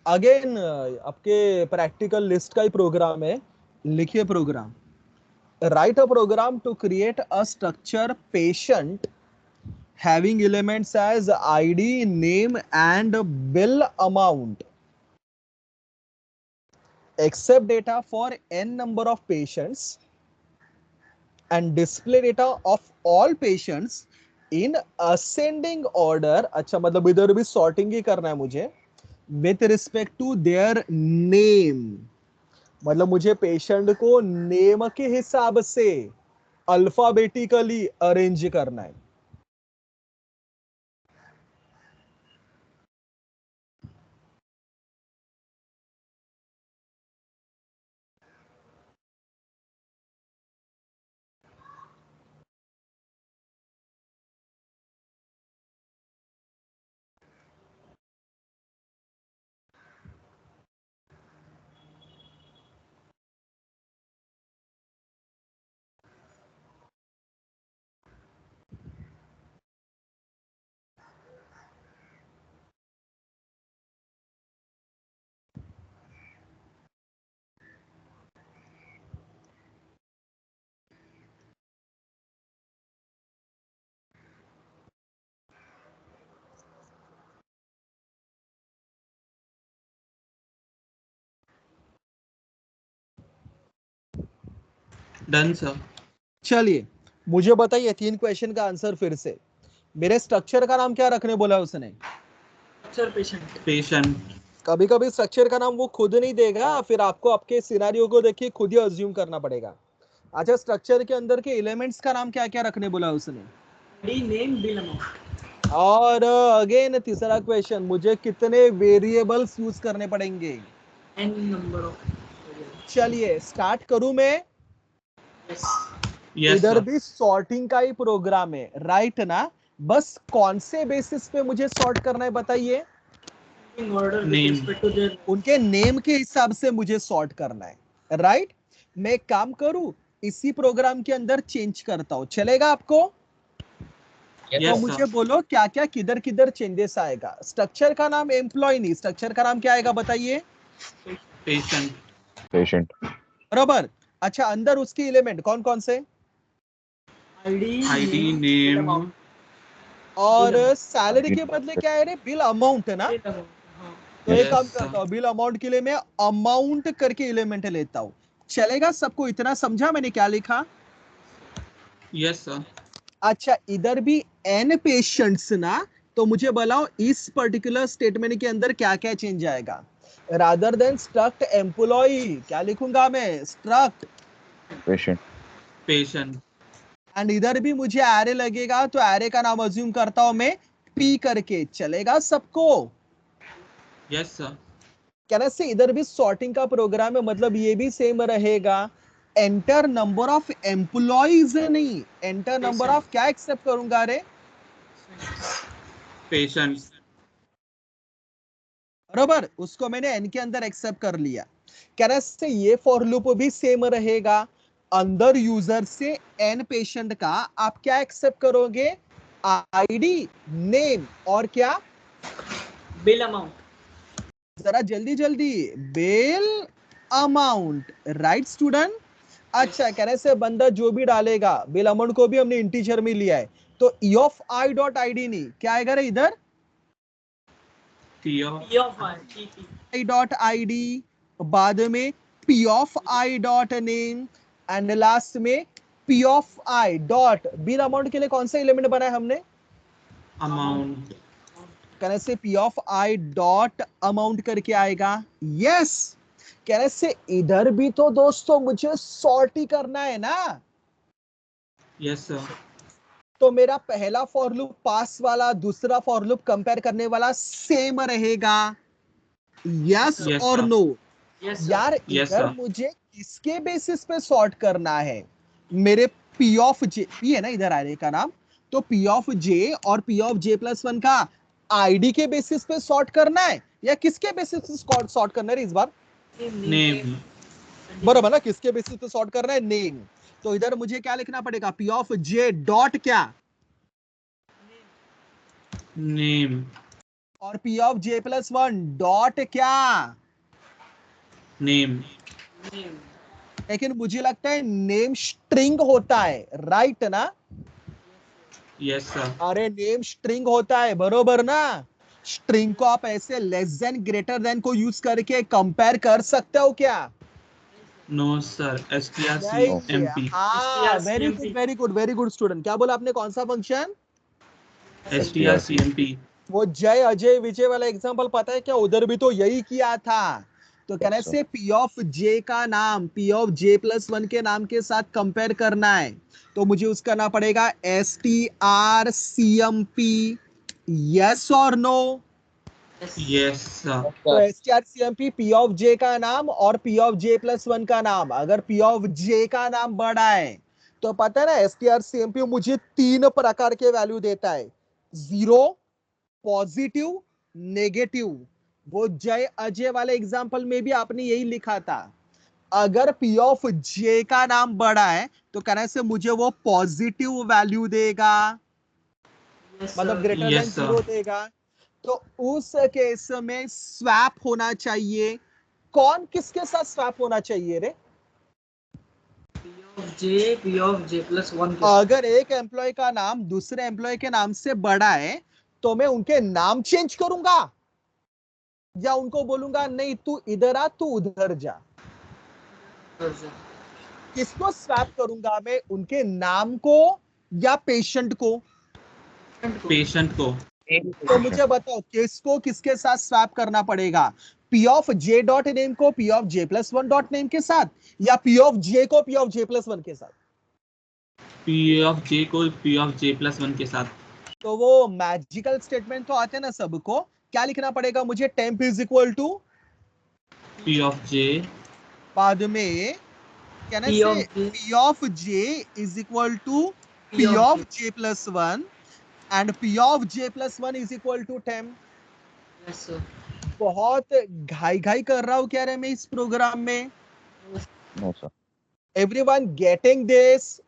अगेन आपके प्रैक्टिकल लिस्ट का ही प्रोग्राम है। लिखिए program. Write a program to create a structure patient having elements as ID, name and bill amount. Accept data for n number of patients and display data of all patients in ascending order. अच्छा, मतलब इधर भी sorting ही करना है मुझे। With respect to their name, मतलब मुझे patient को नेम के हिसाब से अल्फाबेटिकली अरेंज करना है। Done sir. चलिए मुझे बताइए 3 क्वेश्चन का आंसर फिर से। मेरे स्ट्रक्चर का नाम क्या रखने बोला उसने? Structure patient. पेशेंट। कभी कभी स्ट्रक्चर का नाम वो खुद नहीं देगा, फिर आपको आपके सिनेरियो को देखिए खुद ही अज्यूम करना पड़ेगा। अच्छा, स्ट्रक्चर के अंदर के एलिमेंट्स का नाम क्या क्या रखने बोला उसने? D name bill amount. और अगेन तीसरा क्वेश्चन, मुझे कितने वेरिएबल्स यूज करने पड़ेंगे? N number of. चलिए स्टार्ट करूं मैं। यस। यस इधर सर। भी सॉर्टिंग का ही प्रोग्राम है, राइट ना? बस कौन से बेसिस पे मुझे सॉर्ट करना है बताइए? In order with Name. Respect to their. उनके नेम के हिसाब से मुझे सॉर्ट करना है, राइट? मैं एक काम करूं, इसी प्रोग्राम के अंदर चेंज करता हूं, चलेगा आपको? तो यस मुझे सर। बोलो क्या क्या किधर किधर चेंजेस आएगा। स्ट्रक्चर का नाम एम्प्लॉय नहीं, स्ट्रक्चर का नाम क्या आएगा बताइए? पेशेंट। Patient. बराबर। अच्छा, अंदर उसके एलिमेंट कौन कौन से? ID name. और बिल सैलरी के बदले क्या है रे? बिल अमाउंट है ना? तो एक Yes, काम sir. करता हूँ, बिल अमाउंट के लिए मैं अमाउंट करके एलिमेंट लेता हूँ। चलेगा सबको? इतना समझा मैंने क्या लिखा? Yes sir. अच्छा, इधर भी एन पेशेंट्स ना, तो मुझे बताओ इस पर्टिकुलर स्टेटमेंट के अंदर क्या क्या चेंज आएगा? रादर देन स्ट्रक्ट एम्प्लॉय, क्या लिखूंगा मैं? स्ट्रक्ट। Patient. पेशेंट। एंड इधर भी मुझे एरे लगेगा, तो एरे का नाम अज्यूम करता हूं मैं पी करके। चलेगा सबको? Yes sir. कहना से इधर भी सॉर्टिंग का प्रोग्राम है, मतलब ये भी सेम रहेगा। एंटर नंबर ऑफ एम्प्लॉइज नहीं, एंटर नंबर ऑफ क्या एक्सेप्ट करूंगा रे? पेशेंट। बराबर, उसको मैंने एन के अंदर एक्सेप्ट कर लिया। कहना से ये फॉर लूप भी सेम रहेगा। अंदर यूजर से एन पेशेंट का आप क्या एक्सेप्ट करोगे? आईडी, नेम और क्या? Bill amount. जरा जल्दी जल्दी। Bill amount, right student? अच्छा, कहने से बंदा जो भी डालेगा, बिल अमाउंट को भी हमने इंटीजर में लिया है, तो e of i dot i d नहीं, क्या आएगा रे इधर? P p of i i dot i d, बाद में p of i dot name, and last में p of i dot bill amount के लिए कौन सा एलिमेंट बनाया हमने? अमाउंट। कहने से P of i dot amount करके आएगा। यस। कहने से इधर भी तो दोस्तों मुझे सॉर्ट ही करना है ना? Yes sir. तो मेरा पहला फॉर लूप पास वाला, दूसरा फॉर लूप कंपेयर करने वाला सेम रहेगा। यस Yes, और sir. नो? यस यार Yes, इधर sir. मुझे किसके बेसिस पे सॉर्ट करना है? मेरे पी ऑफ जे, पी है ना इधर आने का नाम, तो पी ऑफ जे और p of J plus one का आईडी के बेसिस पे सॉर्ट करना है, या किसके बेसिस पे सॉर्ट करना है इस बार? नेम। बराबर ना? किसके बेसिस पे सॉर्ट करना है? नेम। तो इधर मुझे क्या लिखना पड़ेगा? पी ऑफ जे डॉट क्या? नेम। और p of J plus one dot क्या? नेम। लेकिन मुझे लगता है नेम स्ट्रिंग होता है, राइट ना? Yes sir. अरे नेम स्ट्रिंग होता है, बरोबर ना? स्ट्रिंग को आप ऐसे लेस देन ग्रेटर देन को यूज करके कंपेयर कर सकते हो क्या? No sir. STRC नहीं। MP। हाँ, very good very good very good student. क्या बोला आपने? कौन सा फंक्शन? STRC MP। वो जय अजय विजय वाला एग्जांपल पता है क्या, उधर भी तो यही किया था। तो कहना Yes, sir. से पी ऑफ जे का नाम P of J plus one के नाम के साथ कंपेयर करना है, तो मुझे उसका करना पड़ेगा s T R C M p, yes और नो। Yes, sir. तो s T R C M p of j का नाम और p of J plus one का नाम, अगर पी ऑफ जे का नाम बड़ा है तो पता है ना S T R C M P मुझे 3 प्रकार के वैल्यू देता है, 0, पॉजिटिव, नेगेटिव। वो जय अजय वाले एग्जांपल में भी आपने यही लिखा था, अगर पी ऑफ जे का नाम बड़ा है तो कहने से मुझे वो पॉजिटिव वैल्यू देगा, मतलब ग्रेटर देन Yes, sir. 0 देगा। तो उस केस में स्वैप होना चाहिए। कौन किसके साथ स्वैप होना चाहिए रे? P of J plus one अगर एक एम्प्लॉय का नाम दूसरे एम्प्लॉय के नाम से बड़ा है तो मैं उनके नाम चेंज करूंगा या उनको बोलूंगा नहीं तू इधर आ तू उधर जा? किसको स्वैप करूंगा मैं, उनके नाम को या पेशेंट को? Patient को. तो मुझे बताओ किसको किसके साथ स्वैप करना पड़ेगा, p of j dot name को p of J plus one dot name के साथ या पी ऑफ जे को p of J plus one के साथ? P of J को P of J plus 1 के साथ. तो वो मैजिकल स्टेटमेंट तो आते हैं ना सबको, क्या लिखना पड़ेगा मुझे, temp is equal to P of J. बाद में कहना से P of J is equal to P of J plus one and P of J plus one is equal to temp. Yes sir. बहुत घाई घाई कर रहा हूं क्या रे मैं इस प्रोग्राम में? No, sir. Everyone getting this?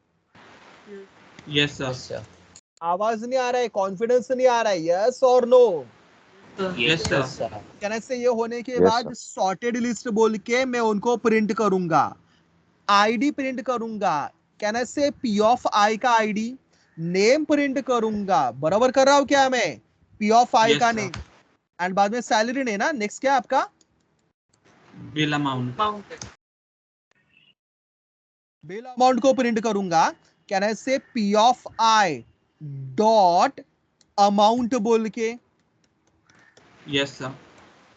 Yes, sir. आवाज नहीं आ रहा है, कॉन्फिडेंस नहीं आ रहा है, यस और नो? Yes, sir. कहने से ये होने के Yes, बाद sir. सॉर्टेड लिस्ट बोल के मैं उनको प्रिंट करूंगा, आईडी प्रिंट करूंगा, कहने से पी ऑफ आई का आईडी, नेम प्रिंट करूंगा, बराबर कर रहा हूं क्या मैं, पी ऑफ आई Yes, का sir. नेम एंड बाद में सैलरी नहीं ना, नेक्स्ट क्या है आपका, Bill amount. बिल अमाउंट को प्रिंट करूंगा, कहने से P of i dot amount बोल के। Yes, sir.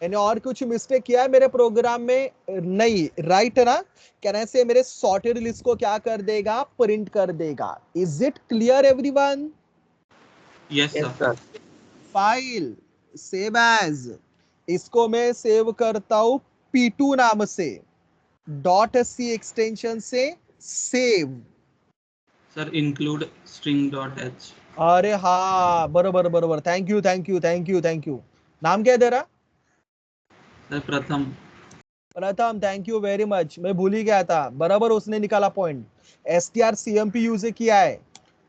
मैंने और कुछ मिस्टेक किया है मेरे प्रोग्राम में? नहीं, राइट ना? कहने से मेरे सॉर्टेड लिस्ट को क्या कर देगा, प्रिंट कर देगा। Is it clear everyone? Yes, sir. File save as, इसको मैं सेव करता हूं P2 नाम से, डॉट सी एक्सटेंशन से save. Sir, include string dot h. अरे हाँ, बरोबर बरोबर, thank you thank you thank you thank you. नाम क्या है तेरा? Sir, प्रथम. प्रथम, थैंक यू वेरी मच, मैं भूल ही गया था, बराबर उसने निकाला point. S T R C M P use किया है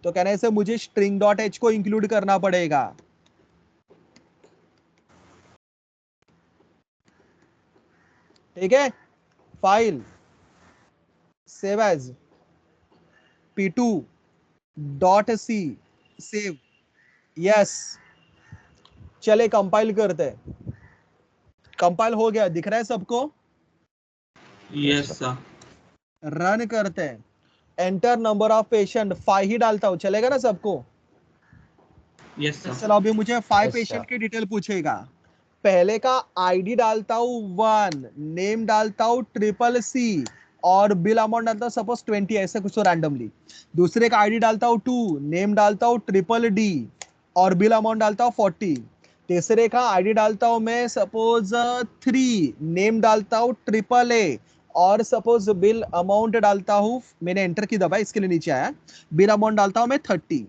तो कहने से मुझे स्ट्रिंग डॉट एच को इंक्लूड करना पड़ेगा। ठीक है, file save as P2 dot C save, yes. चले कंपाइल करते हैं, कंपाइल हो गया, दिख रहा है सबको? Yes, sir. रन करते हैं, एंटर नंबर ऑफ पेशेंट 5 ही डालता हूं, चलेगा ना सबको? Yes, sir. चलो अभी मुझे 5 Yes, पेशेंट sir. की डिटेल पूछेगा। पहले का आईडी डालता हूं 1, नेम डालता हूं CCC और बिल अमाउंट डालता हूं सपोज 20, ऐसे कुछ तो रैंडमली। दूसरे का आईडी डालता हूं 2, नेम डालता हूं DDD और बिल अमाउंट डालता हूं 40। तीसरे का आईडी डालता हूं मैं सपोज 3, नेम डालता हूं AAA और सपोज बिल अमाउंट डालता हूं, मैंने एंटर की दबाई इसके लिए नीचे आया, बिल अमाउंट डालता हूं मैं 30।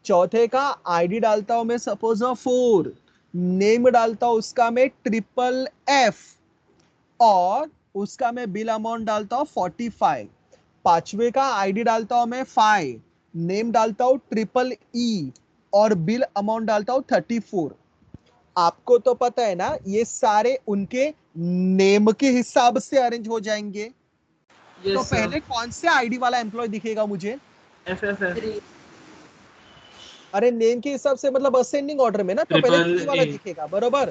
चौथे का आईडी डालता हूं मैं सपोज 4, नेम डालता हूं उसका मैं FFF और उसका मैं बिल अमाउंट डालता हूं 45। पांचवे का आईडी डालता हूं मैं 5, नेम डालता हूं EEE और बिल अमाउंट डालता हूं 34। आपको तो पता है ना ये सारे उनके नेम के हिसाब से अरेंज हो जाएंगे। तो पहले कौन से आईडी वाला एम्प्लॉय दिखेगा मुझे? FFF। अरे नेम के हिसाब से मतलब असेंडिंग ऑर्डर में ना, तो पहले 3 वाला दिखेगा, बरोबर?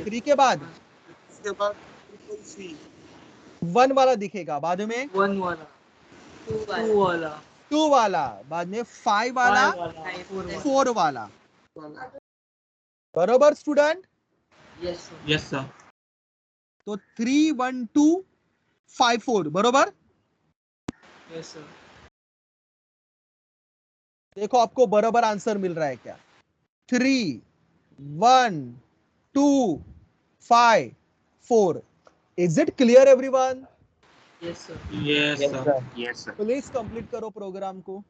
3 के बाद 1 वाला दिखेगा, बाद में 1 वाला, 2 वाला, 2 वाला, बाद में 5 वाला, 4 वाला। बरोबर student? Yes sir. Yes, sir. तो 31254 बरोबर. Yes sir. देखो आपको बराबर आंसर मिल रहा है क्या? 31254. Is it clear everyone? Yes sir. Yes, Yes, sir. sir. Yes, sir. Please complete करो प्रोग्राम को.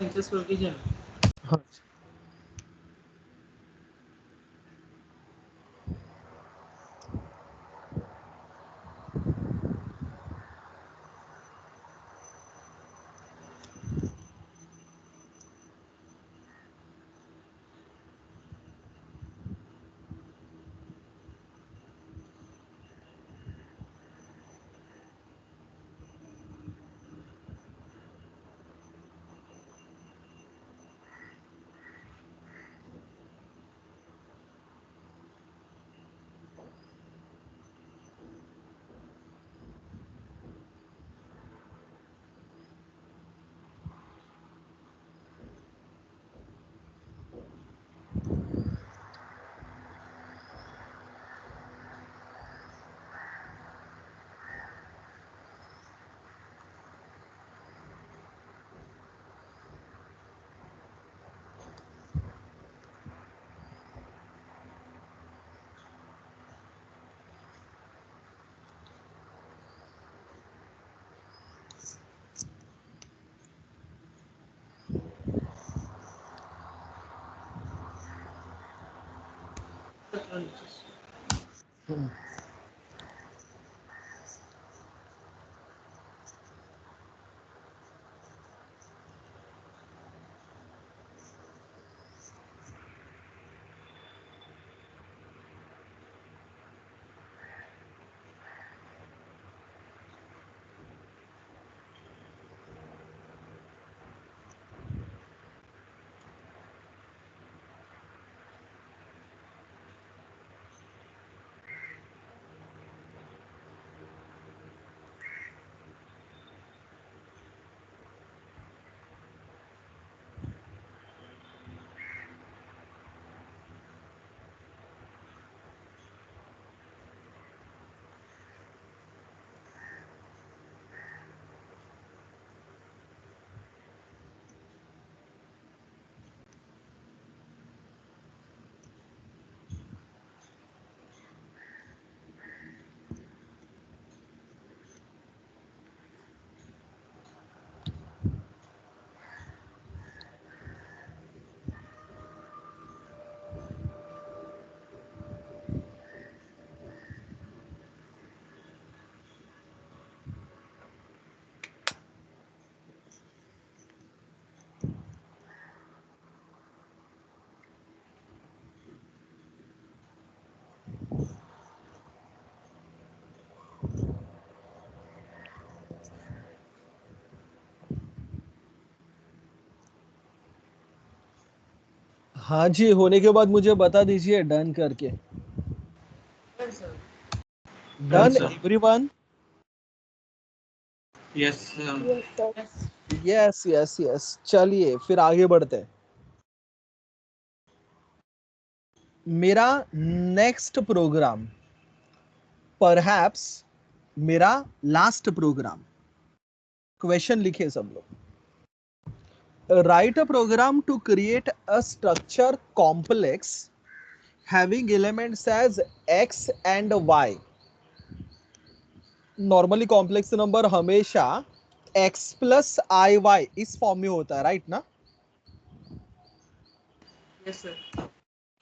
इंचेस पर कीजिए ना। हाँ हाँ जी, होने के बाद मुझे बता दीजिए डन करके। Sir done sir. Everyone? Yes, Yes, sir. Yes yes yes, चलिए फिर आगे बढ़ते हैं। मेरा नेक्स्ट प्रोग्राम, परहैप्स मेरा लास्ट प्रोग्राम। क्वेश्चन लिखे सब लोग। Write a program to create a structure complex having elements as x and y। Normally complex number हमेशा x प्लस आई वाई इस फॉर्म में होता है, राइट ना? Yes sir.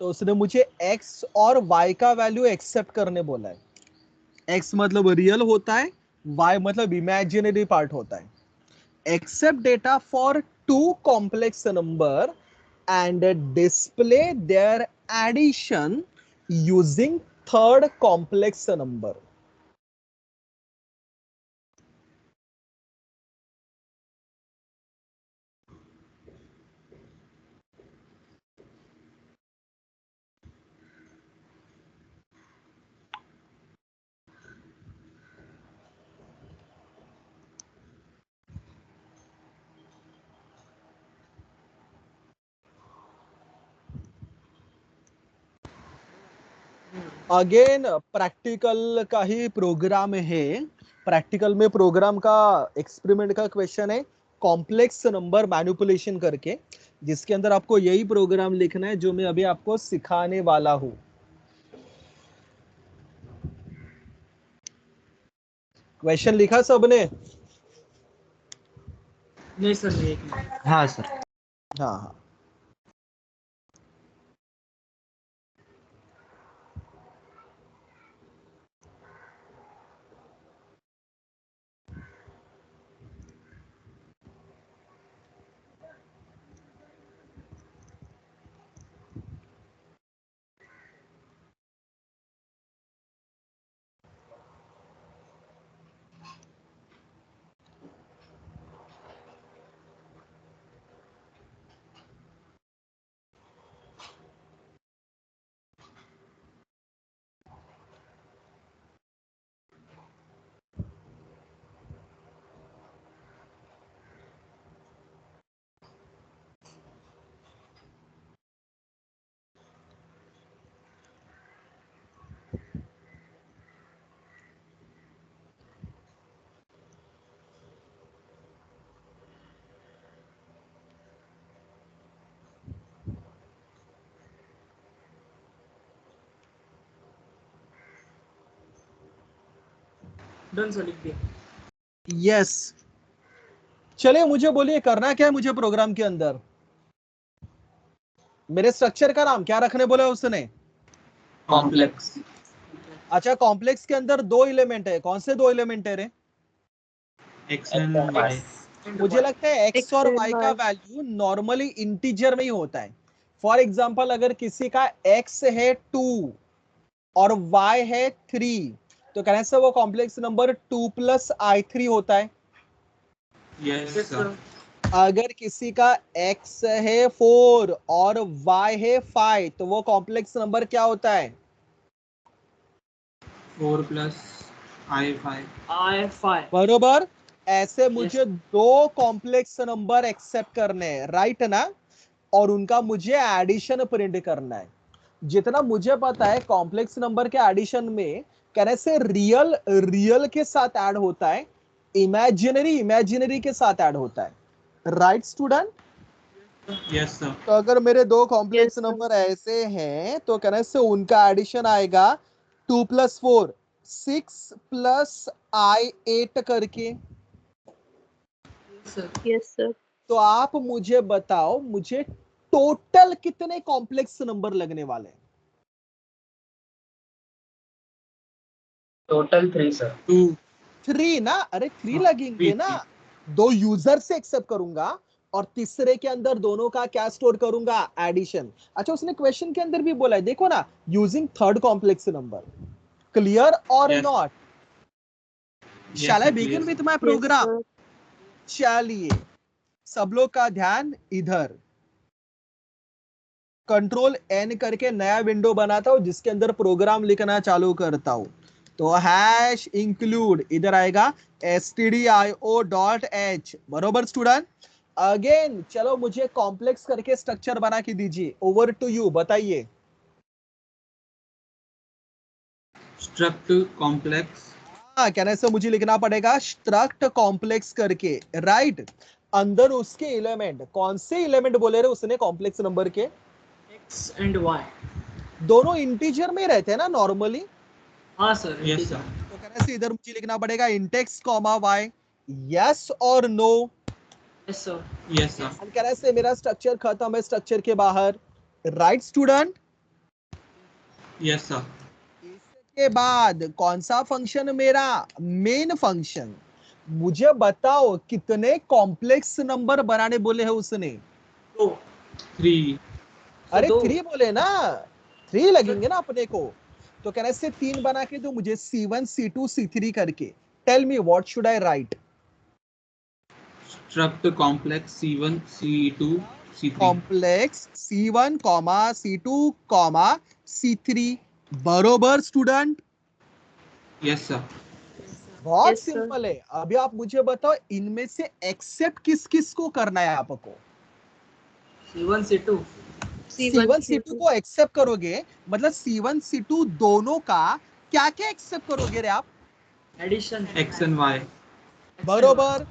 तो उसने मुझे x और y का वैल्यू एक्सेप्ट करने बोला है। x मतलब रियल होता है, y मतलब इमेजिनरी पार्ट होता है। Accept data for two complex number and display their addition using third complex number. Again practical का ही प्रोग्राम है। प्रैक्टिकल में प्रोग्राम का एक्सपेरिमेंट का क्वेश्चन है कॉम्प्लेक्स नंबर मैनिपुलेशन करके, जिसके अंदर आपको यही प्रोग्राम लिखना है जो मैं अभी आपको सिखाने वाला हूं। क्वेश्चन लिखा सबने? नहीं सर, एक मिनट। हाँ सर। हाँ हाँ डन सर, लिख दिया। यस। चलिए मुझे बोलिए करना क्या है मुझे प्रोग्राम के अंदर। मेरे स्ट्रक्चर का नाम क्या रखने बोला उसने? कॉम्प्लेक्स। अच्छा कॉम्प्लेक्स के अंदर दो एलिमेंट है, कौन से दो एलिमेंट है रे? X and Y. मुझे लगता है x X और and y का Y. वैल्यू नॉर्मली इंटीजर में ही होता है। फॉर एग्जांपल अगर किसी का x है 2 और y है 3 तो कहने से वो कॉम्प्लेक्स नंबर 2 प्लस i3 होता है। Yes yes sir. सर। अगर किसी का x है 4 और y है 5 तो वो कॉम्प्लेक्स नंबर क्या होता है? 4 प्लस i5। I5। बरोबर। ऐसे Yes. मुझे दो कॉम्प्लेक्स नंबर एक्सेप्ट करने हैं, राइट ना? और उनका मुझे एडिशन प्रिंट करना है। जितना मुझे पता है कॉम्प्लेक्स नंबर के एडिशन में कहने से रियल रियल के साथ ऐड होता है, इमेजिनरी इमेजिनरी के साथ ऐड होता है, राइट स्टूडेंट? Yes sir. तो अगर मेरे दो कॉम्प्लेक्स Yes, sir. नंबर ऐसे हैं तो कहने से उनका एडिशन आएगा 2 प्लस 4 6 प्लस i8 करके। सर। Yes, sir. तो आप मुझे बताओ मुझे टोटल कितने कॉम्प्लेक्स नंबर लगने वाले हैं? Total 3 sir. 2। 3 ना? अरे 3 हाँ, लगेंगे ना। 3। दो यूजर से एक्सेप्ट करूंगा और तीसरे के अंदर दोनों का क्या स्टोर करूंगा? एडिशन। अच्छा उसने क्वेश्चन के अंदर भी बोला है, देखो ना, using third complex number. Clear और yes. Not? Yes shall I sir, clear begin with sir. My Yes, program? sir. चलिए सब लोग का ध्यान इधर। कंट्रोल एन करके नया विंडो बनाता हूं जिसके अंदर प्रोग्राम लिखना चालू करता हूं। तो हैश इंक्लूड इधर आएगा stdio.h। बरोबर स्टूडेंट? अगेन चलो मुझे कॉम्प्लेक्स करके स्ट्रक्चर बना के दीजिए। ओवर टू यू, बताइए। Struct complex. हाँ कहने से मुझे लिखना पड़ेगा स्ट्रक्ट कॉम्प्लेक्स करके, राइट? अंदर उसके एलिमेंट, कौन से एलिमेंट बोले रहे उसने कॉम्प्लेक्स नंबर के? X and Y। दोनों इंटीजर में रहते हैं ना नॉर्मली। हाँ सर। Yes sir. तो कहने से इधर मुझे लिखना पड़ेगा इंटेक्स कॉमा वाई। यस और no? Yes sir. Yes sir. कहने से मेरा स्ट्रक्चर खत्म है स्ट्रक्चर के बाहर, राइट स्टूडेंट? Yes sir. इसके बाद कौन सा फंक्शन मेरा? Main function. मुझे बताओ कितने कॉम्प्लेक्स नंबर बनाने बोले हैं उसने? 2। 3। अरे दो। 3 बोले ना, 3 लगेंगे ना अपने को। तो कहने से 3 बना के दो मुझे C1 C2 C3 करके। Tell me what should I write? Struct complex C1 C2 C3। Complex C1 C2 C3। बरोबर स्टूडेंट? Yes sir. बहुत Yes, sir. सिंपल है। अभी आप मुझे बताओ इनमें से एक्सेप्ट किस किस को करना है आपको? C1 C2। C1, C1 C2 C2. को एक्सेप्ट करोगे मतलब C1 C2 दोनों का क्या क्या एक्सेप्ट करोगे रे आप? एडिशन। X and Y. बरोबर?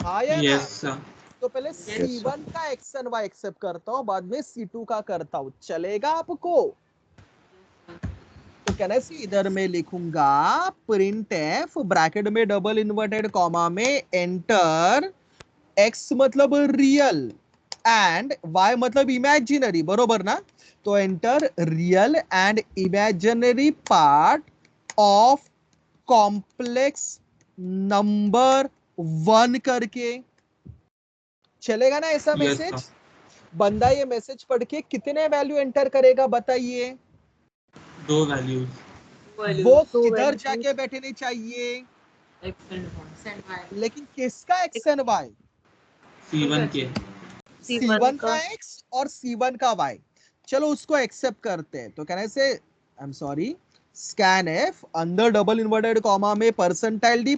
हाँ या ना? Yes sir. तो पहले Yes, sir. C1 का एक्स एंड वाई एक्सेप्ट करता हूं, बाद में C2 का करता हूं, चलेगा आपको? तो कहना सी इधर में लिखूंगा प्रिंट एफ ब्रैकेट में डबल इन्वर्टेड कॉमा में एंटर x मतलब रियल एंड y मतलब इमेजिनरी, बरोबर ना? तो enter real and imaginary part of complex number 1 करके चलेगा ना ऐसा Yes, मैसेज? sir. बंदा ये मैसेज पढ़ के कितने वैल्यू एंटर करेगा बताइए? 2 values. वो दो किधर values. जाके बैठने चाहिए? X and Y. लेकिन किसका x एंड y? C1 के. C1 का x और C1 का y. चलो उसको एक्सेप्ट करते हैं. तो कहने से I am sorry, scan F अंदर डबल इन्वर्टेड कॉमा में परसेंटाइल डी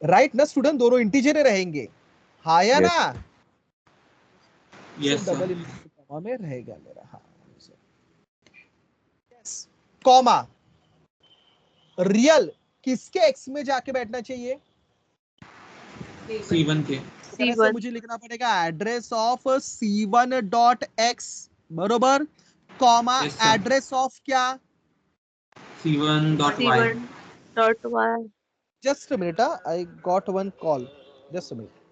राइट ना स्टूडेंट? दोनों इंटीजर रहेंगे, हाँ या Yes. ना? Yes, sir. Double inverted comma में रहेगा मेरा, हाँ. कॉमा रियल किसके एक्स में जाके बैठना चाहिए? C1 के. से मुझे लिखना पड़ेगा address of C1 dot x, बरोबर, comma Yes, sir. Address of क्या? C1 dot Y. C1 dot Y. Just a minute, I got one call, just a minute.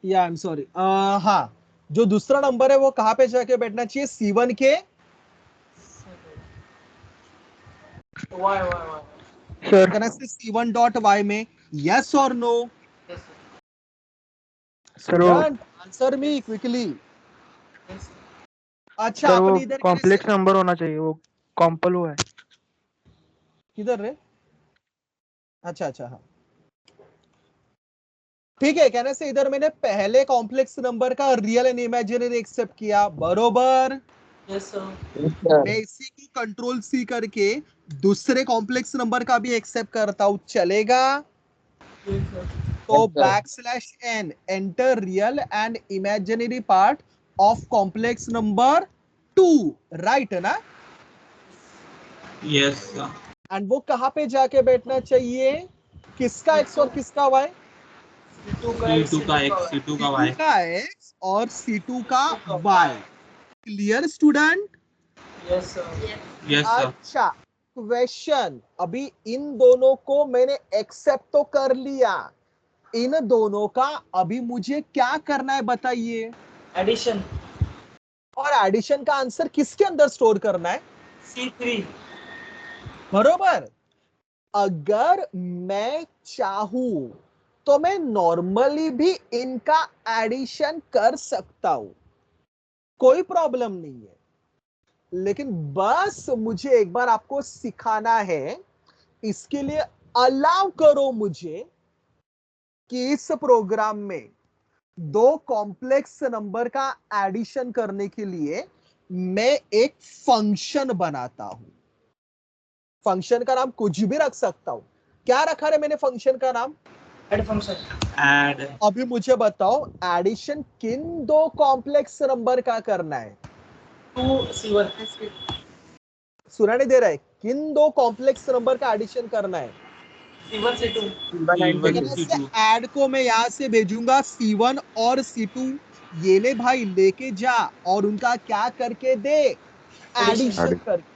Yeah I am sorry, हाँ, जो दूसरा नंबर है वो कहाँ पे जाके बैठना चाहिए? C1 के Y. Sir C1 dot y में. यस और नो? Yes, सर वो आंसर मी क्विकली. yes. अच्छा, सर वो अपने इधर कॉम्प्लेक्स नंबर होना चाहिए, वो कॉम्पल हुआ है. किधर रे? अच्छा अच्छा, हाँ ठीक है. कहने से इधर मैंने पहले कॉम्प्लेक्स नंबर का रियल एंड इमेजिनरी एक्सेप्ट किया, बरोबर. Yes, sir. मैं इसी को कंट्रोल सी करके दूसरे कॉम्प्लेक्स नंबर का भी एक्सेप्ट करता हूं, चलेगा? Yes, sir. तो backslash N enter real and imaginary part of complex number 2, right ना? Yes, sir. एंड वो कहां पे जाके बैठना चाहिए? किसका एक्स और किसका वाई? C2 का C2 का X, C2 का Y. C2 का एक्स और C2 का Y. Clear student? Yes, sir. Yes, sir. अच्छा, क्वेश्चन, अभी इन दोनों को मैंने एक्सेप्ट तो कर लिया, इन दोनों का अभी मुझे क्या करना है बताइए? Addition. और एडिशन का आंसर किसके अंदर स्टोर करना है? C3. बरोबर. अगर मैं चाहूं तो मैं नॉर्मली भी इनका एडिशन कर सकता हूं, कोई प्रॉब्लम नहीं है. लेकिन बस मुझे एक बार आपको सिखाना है, इसके लिए अलाउ करो मुझे कि इस प्रोग्राम में दो कॉम्प्लेक्स नंबर का एडिशन करने के लिए मैं एक फंक्शन बनाता हूं. फंक्शन का नाम कुछ भी रख सकता हूं. क्या रखा है मैंने फंक्शन का नाम? Add function. Add. अभी मुझे बताओ, एडिशन किन दो कॉम्प्लेक्स नंबर का करना है? 2C1. सुना नहीं दे रहा है? किन दो कॉम्प्लेक्स नंबर का एडिशन करना है? C1, C2. C1, C2. Add को मैं यहां से भेजूंगा C1 और C2, ये ले भाई, लेके जा और उनका क्या करके दे? Addition Addition. करके.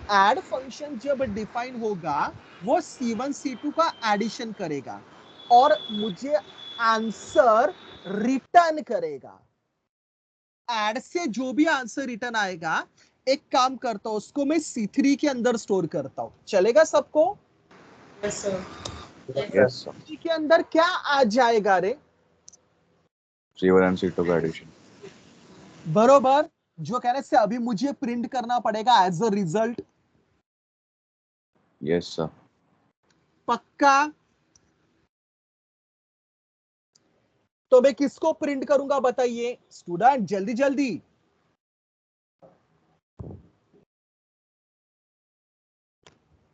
ऐड फंक्शन जब डिफाइन होगा वो C1 C2 का एडिशन करेगा और मुझे आंसर रिटर्न करेगा। ऐड से जो भी आंसर रिटर्न आएगा, एक काम करता हूं, उसको मैं C3 के अंदर स्टोर करता हूं। चलेगा सबको? Yes sir. Yes, sir. C के अंदर क्या आ जाएगा रे? C1 and C2 का addition. बरोबर। जो कहने से अभी मुझे प्रिंट करना पड़ेगा as a result. Yes, sir. पक्का? तो मैं किसको प्रिंट करूंगा बताइए स्टूडेंट, जल्दी जल्दी।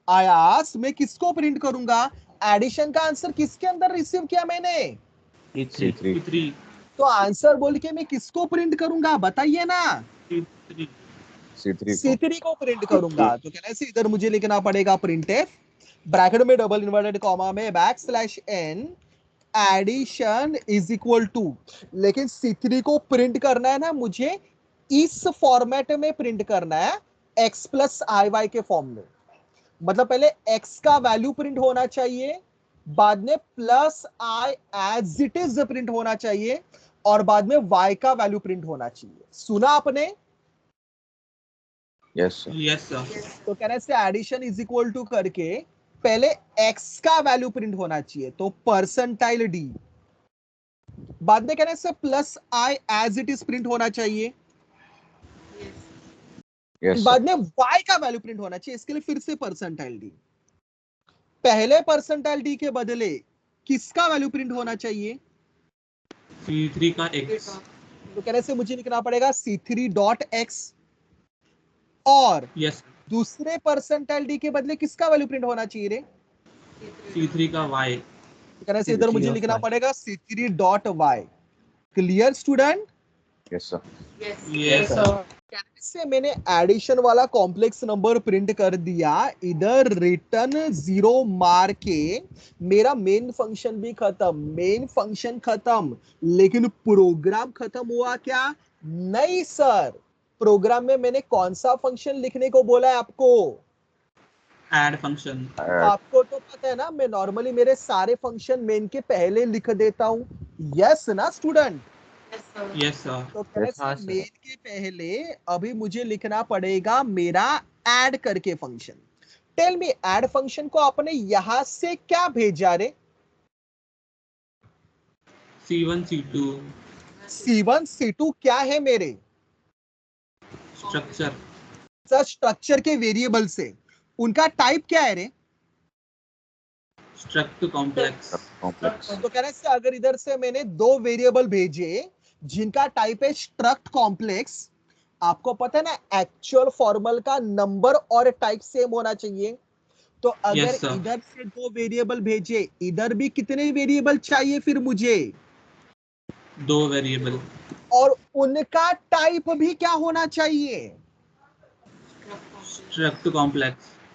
आयास, मैं किसको प्रिंट करूंगा? एडिशन का आंसर किसके अंदर रिसीव किया मैंने? C3. तो आंसर बोल के मैं किसको प्रिंट करूंगा बताइए ना? C3 को. C3 को प्रिंट करूंगा। तो कहने से इधर मुझे लिखना पड़ेगा प्रिंटफ, ब्रैकेट में डबल इन्वर्टेड कॉमा में \n addition is equal to, लेकिन C3 को प्रिंट करना है ना मुझे इस फॉर्मेट में प्रिंट करना है, x प्लस IY के फॉर्म में। मतलब पहले x का वैल्यू प्रिंट होना चाहिए, बाद में plus I as it is print होना चाहिए और बाद में y का वैल्यू प्रिंट होना चाहिए। सुना आपने? Yes, sir. Yes, sir. तो कहने से एडिशन इज इक्वल टू करके पहले x का वैल्यू प्रिंट होना चाहिए, तो परसेंटाइल d, बाद में कहने से plus I as it is print होना चाहिए, Yes, sir. बाद में y का वैल्यू प्रिंट होना चाहिए। इसके लिए फिर से परसेंटाइल d, पहले परसेंटाइल d के बदले किसका वैल्यू प्रिंट होना चाहिए? C3 का X. तो कहने से मुझे लिखना पड़ेगा C3 डॉट x, और Yes. दूसरे परसेंटाइल d के बदले किसका वैल्यू प्रिंट होना चाहिए रे? C3 का Y. तो कहने से इधर मुझे C3 लिखना of Y. पड़ेगा C3 dot y। Clear student? Yes, sir. Yes, sir. कहने से मैंने एडिशन वाला कॉम्प्लेक्स नंबर प्रिंट कर दिया, इधर रिटर्न 0 मार के मेरा मेन फंक्शन भी खत्म। मेन फंक्शन खत्म, लेकिन प्रोग्राम खत्म हुआ क्या? नहीं सर, प्रोग्राम में मैंने कौन सा फंक्शन लिखने को बोला है आपको? Add function. आपको तो पता है ना, मैं नॉर्मली मेरे सारे फंक्शन मेन के पहले लिख देता हूं। यस ना स्टूडेंट? Yes, sir. तो कैसे मेन के पहले अभी मुझे लिखना पड़ेगा मेरा ऐड करके function. Tell me, add function को आपने यहां से क्या भेजा रे? C1 C2. C1 C2 क्या है मेरे? Structure. सर स्ट्रक्चर के वेरिएबल से उनका टाइप क्या है रे? Struct complex. Complex. तो कह रहे से अगर इधर से मैंने दो वेरिएबल भेजे जिनका टाइप है स्ट्रक्ट कॉम्प्लेक्स, आपको पता है ना एक्चुअल फॉर्मल का नंबर और टाइप सेम होना चाहिए। तो अगर Yes, sir. इधर से दो वेरिएबल भेजे, इधर भी कितने वेरिएबल चाहिए फिर मुझे? 2 variable. और उनका टाइप भी क्या होना चाहिए? Struct complex.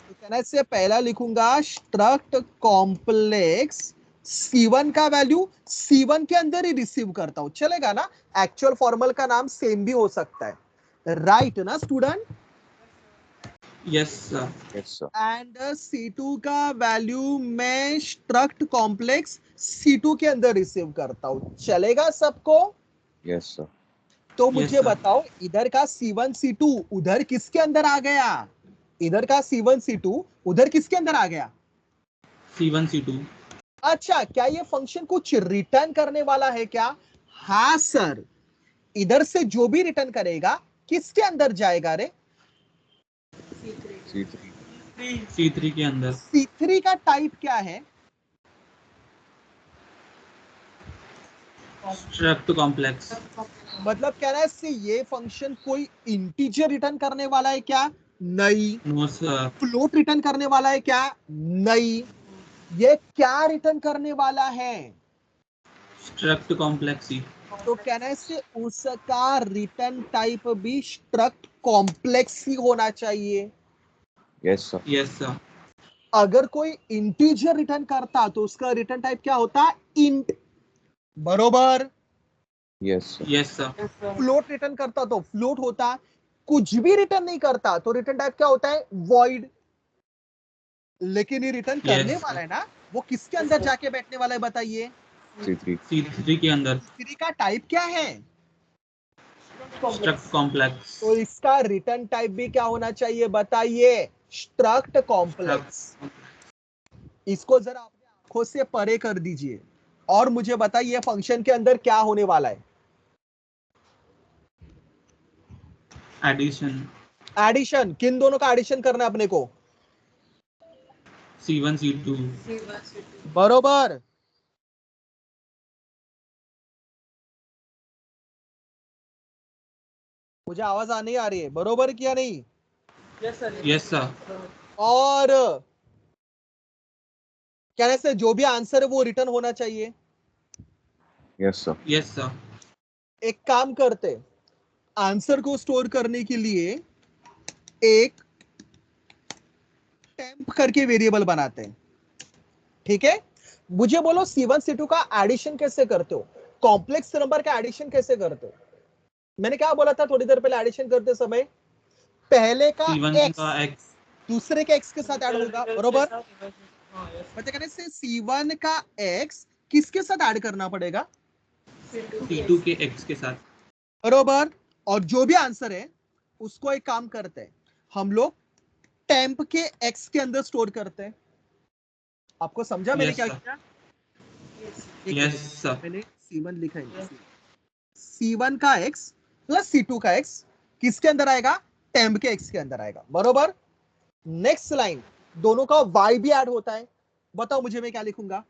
तो कहना से पहला लिखूंगा स्ट्रक्ट कॉम्प्लेक्स, C1 का वैल्यू C1 के अंदर ही रिसीव करता हूं। चलेगा ना? एक्चुअल फॉर्मल का नाम सेम भी हो सकता है, राइट ना student? Yes, sir. Yes, sir. And C2 का वैल्यू मैं स्ट्रक्ट कॉम्प्लेक्स C2 के अंदर रिसीव करता हूं। चलेगा सबको? Yes, sir. तो Yes, मुझे sir. बताओ, इधर का C1 C2 उधर किसके अंदर आ गया? इधर का C1 C2 उधर किसके अंदर आ गया? C1 C2. अच्छा, क्या ये फंक्शन कुछ रिटर्न करने वाला है क्या? हाँ सर, इधर से जो भी रिटर्न करेगा किसके अंदर जाएगा रे? C3. C3 के अंदर. C3 का टाइप क्या है? Struct complex. मतलब कह रहा है से ये फंक्शन कोई इंटीजर रिटर्न करने वाला है क्या? नहीं। No, sir. फ्लोट रिटर्न करने वाला है क्या? नहीं। ये क्या रिटर्न करने वाला है? Struct complex ही. तो कहने से उसका रिटर्न टाइप भी स्ट्रक्ट कॉम्प्लेक्स ही होना चाहिए। Yes, sir. Yes, sir. अगर कोई इंटीजर रिटर्न करता तो उसका रिटर्न टाइप क्या होता? इंट। बरोबर? Yes, sir. Yes, sir. Float return करता तो फ्लोट होता। कुछ भी रिटर्न नहीं करता तो रिटर्न टाइप क्या होता है? वॉइड। लेकिन ये रिटर्न करने Yes, वाला है ना, वो किसके अंदर जाके बैठने वाला है बताइए? C3. C3 के अंदर C3 का टाइप क्या है? Struct complex. तो इसका रिटर्न टाइप भी क्या होना चाहिए बताइए? Struct complex. इसको जरा अपने आंखों से परे कर दीजिए और मुझे बताइए फंक्शन के अंदर क्या होने वाला है? एडिशन। एडिशन। किन दोनों का एडिशन करना है अपने को? C1 C2। बरोबर। मुझे आवाज आनी आ रही है, बरोबर क्या नहीं? Yes sir। और कहने से जो भी आंसर है वो रिटर्न होना चाहिए। Yes, sir. Yes sir। एक काम करते, आंसर को स्टोर करने के लिए एक टेम्प करके वेरिएबल बनाते हैं, ठीक है? मुझे बोलो C1 C2 का एडिशन कैसे करते हो? कॉम्प्लेक्स नंबर का एडिशन कैसे करते हो? मैंने क्या बोला था थोड़ी देर पहले? एडिशन करते समय पहले का C1 x का X। दूसरे के x के साथ ऐड होगा, बरोबर? मतलब कहने से C1 का x किसके साथ ऐड करना पड़ेगा? C2 के X के साथ। बरोबर। और जो भी आंसर है उसको एक काम करते हैं, हम लोग टेम्प के x के अंदर स्टोर करते हैं। आपको समझा मैंने Yes क्या sir। किया? Yes sir। मैंने C1 लिखा है, C1 का x प्लस C2 का x किसके अंदर आएगा? टेम्प के x के अंदर आएगा, बरोबर। नेक्स्ट लाइन, दोनों का y भी ऐड होता है। बताओ मुझे मैं क्या लिखूंगा?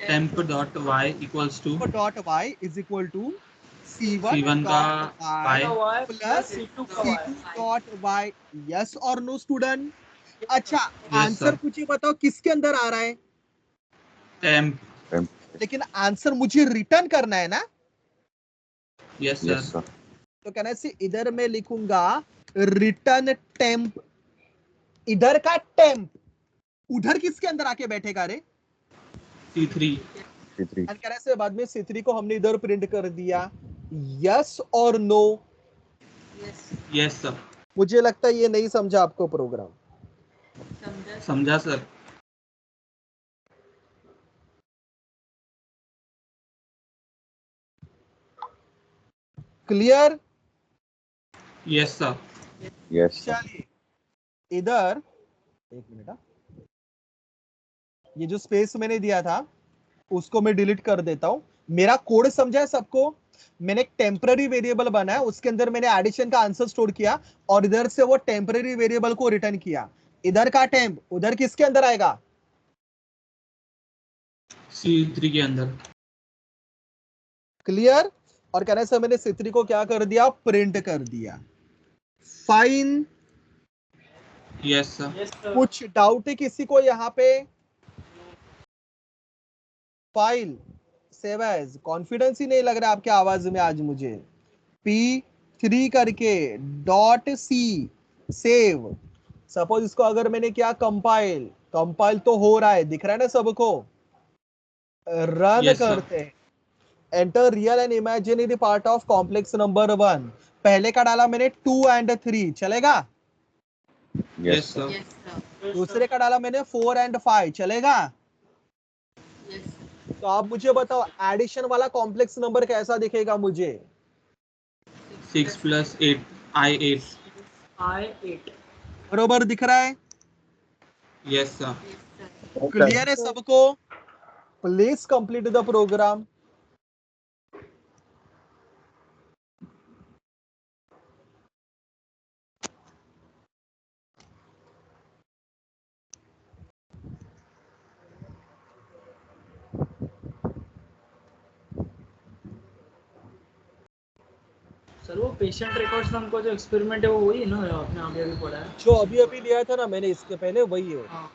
temp dot y equals to dot y is equal to C1 C1 का dot y y plus C2 dot y। Yes और नो स्टूडेंट? अच्छा, Yes आंसर sir। मुझे बताओ किसके अंदर आ रहा है? temp। लेकिन आंसर मुझे रिटर्न करना है ना? Yes Yes, sir। sir. तो कहना से इधर मैं लिखूंगा रिटर्न टेम्प। इधर का टेम्प उधर किसके अंदर आके बैठेगा रे? C3। C3. एंड कहना से बाद में C3 को हमने इधर प्रिंट कर दिया। यस और नो? Yes sir। मुझे लगता है ये नहीं समझा आपको प्रोग्राम। समझा sir. Clear? Yes sir। Yes, sir. चलिए इधर एक मिनट, ये जो स्पेस मैंने दिया था उसको मैं डिलीट कर देता हूं। मेरा कोड समझा है सबको? मैंने एक टेम्पररी वेरिएबल बनाया, उसके अंदर मैंने एडिशन का आंसर स्टोर किया और इधर से वो टेम्पररी वेरिएबल को रिटर्न किया। इधर का टेम्प उधर किसके अंदर आएगा? C3 के अंदर। क्लियर? और कहने से मैंने C3 को क्या कर दिया? प्रिंट कर दिया। फाइन। Yes sir। कुछ डाउट है किसी को यहाँ पे? फाइल सेव एज, कॉन्फिडेंस ही नहीं लग रहा आपकी आवाज में आज मुझे। P3 करके डॉट सी सेव। सपोज इसको अगर मैंने क्या कंपाइल, कंपाइल तो हो रहा है, दिख रहा है ना सबको? Run Yes sir। करते हैं। Enter real and imaginary part of complex number 1। पहले का डाला मैंने 2 एंड 3, चलेगा? Yes, Yes sir. sir। दूसरे का डाला मैंने 4 एंड 5, चलेगा? तो आप मुझे बताओ एडिशन वाला कॉम्प्लेक्स नंबर कैसा दिखेगा मुझे? 6 plus 8 I8। I8। बरोबर दिख रहा है? Yes sir। क्लियर है सबको? Please complete the program. Sir वो पेशेंट रिकॉर्ड्स हमको जो एक्सपेरिमेंट है वो वही है ना, आपने आगे अभी पढ़ा है? जो अभी अभी लिया था ना मैंने इसके पहले, वही है। हाँ।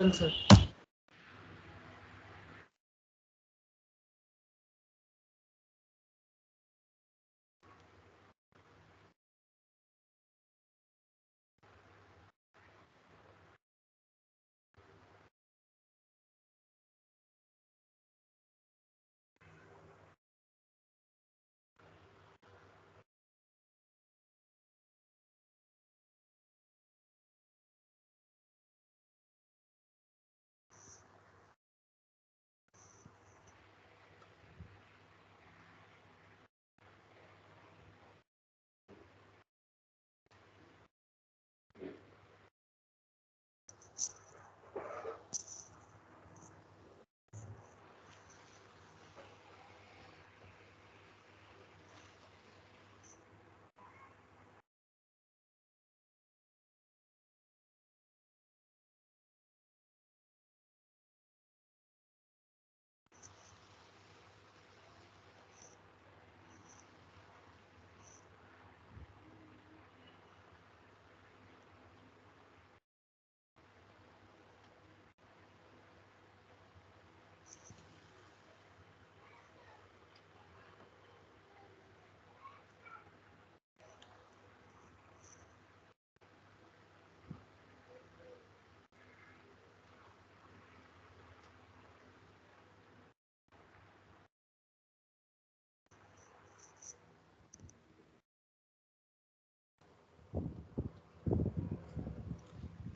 सर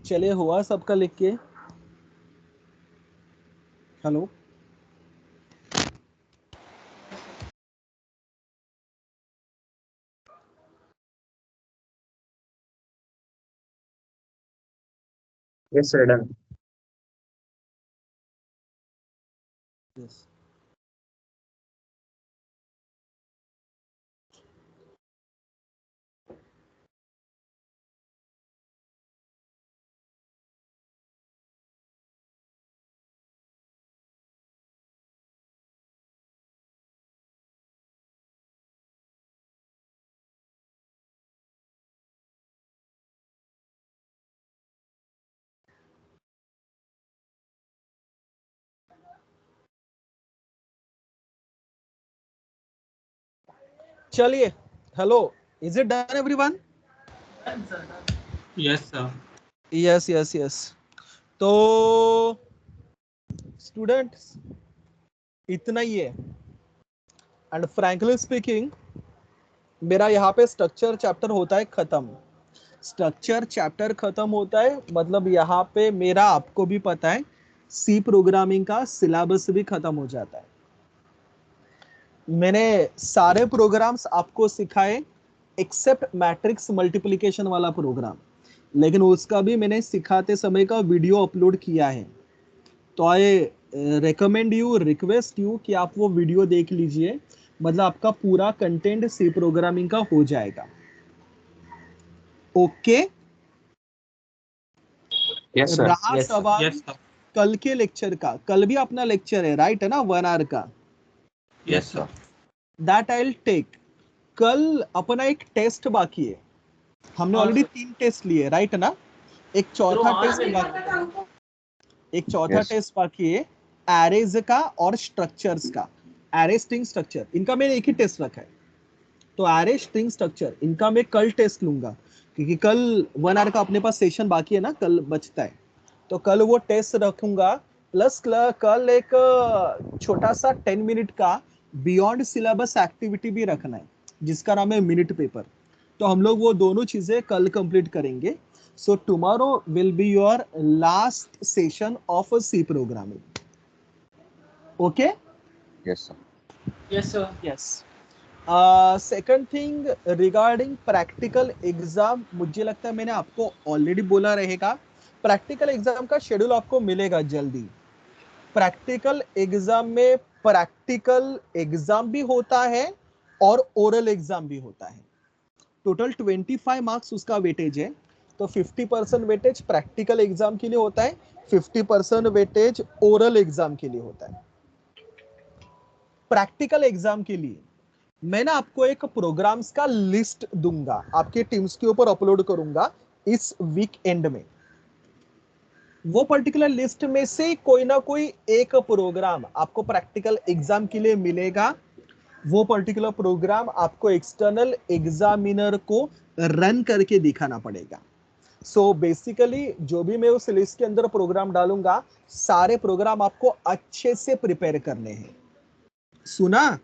चलिए, हुआ सबका लिख के? Hello, Yes, sir, done. Yes. चलिए, hello, is it done everyone? Yes, sir. Yes yes yes. तो स्टूडेंट्स, इतना ही है। एंड फ्रैंकली स्पीकिंग, मेरा यहाँ पे स्ट्रक्चर चैप्टर होता है खत्म। स्ट्रक्चर चैप्टर खत्म होता है, मतलब यहाँ पे मेरा, आपको भी पता है, सी प्रोग्रामिंग का सिलेबस भी खत्म हो जाता है। मैंने सारे प्रोग्राम्स आपको सिखाए एक्सेप्ट मैट्रिक्स मल्टीप्लिकेशन वाला प्रोग्राम, लेकिन उसका भी मैंने सिखाते समय का वीडियो अपलोड किया है। तो I recommend you, request you कि आप वो वीडियो देख लीजिए, मतलब आपका पूरा कंटेंट सी प्रोग्रामिंग का हो जाएगा। ओके? Yes, sir. रहा Yes, sir. सवाल Yes, sir. कल के लेक्चर का, कल भी अपना लेक्चर है, राइट है ना, 1 आवर का। Yes, sir. That I will take. कल अपना एक टेस्ट बाकी है, हमने हाँ, ऑलरेडी सर। 3 टेस्ट लिए, राइट है ना? एक चौथा टेस्ट Yes. बाकी है, एरेज का और स्ट्रक्चर्स का। एरे, स्ट्रिंग, स्ट्रक्चर, इनका मैंने एक ही टेस्ट रखा है। तो एरे, स्ट्रिंग, स्ट्रक्चर, इनका मैं कल टेस्ट लूंगा, क्योंकि कल 1 आवर का अपने पास सेशन बाकी है ना, कल बचता है, तो कल वो टेस्ट रखूंगा। प्लस कल एक छोटा सा 10 मिनट का बियॉन्ड सिलेबस एक्टिविटी भी रखना है, जिसका नाम है मिनट पेपर। तो हम लोग वो दोनों चीजें कल कंप्लीट करेंगे। So tomorrow will be your last session of C programming. Okay? Yes, sir. Yes sir. Yes. Second thing regarding practical exam, मुझे लगता है मैंने आपको ऑलरेडी बोला रहेगा, प्रैक्टिकल एग्जाम का शेड्यूल आपको मिलेगा जल्दी। प्रैक्टिकल एग्जाम में प्रैक्टिकल एग्जाम भी होता है और ओरल एग्जाम भी होता है। टोटल 25 मार्क्स उसका वेटेज है। तो 50% वेटेज प्रैक्टिकल एग्जाम के लिए होता है, 50% वेटेज ओरल एग्जाम के लिए होता है। प्रैक्टिकल एग्जाम के लिए मैं ना आपको एक प्रोग्राम्स का लिस्ट दूंगा, आपके टीम्स के ऊपर अपलोड करूंगा इस वीक एंड में। वो पर्टिकुलर लिस्ट में से कोई ना कोई एक प्रोग्राम आपको प्रैक्टिकल एग्जाम के लिए मिलेगा। वो पर्टिकुलर प्रोग्राम आपको एक्सटर्नल एग्जामिनर को रन करके दिखाना पड़ेगा। सो बेसिकली जो भी मैं उस लिस्ट के अंदर प्रोग्राम डालूंगा, सारे प्रोग्राम आपको अच्छे से प्रिपेयर करने हैं। सुना?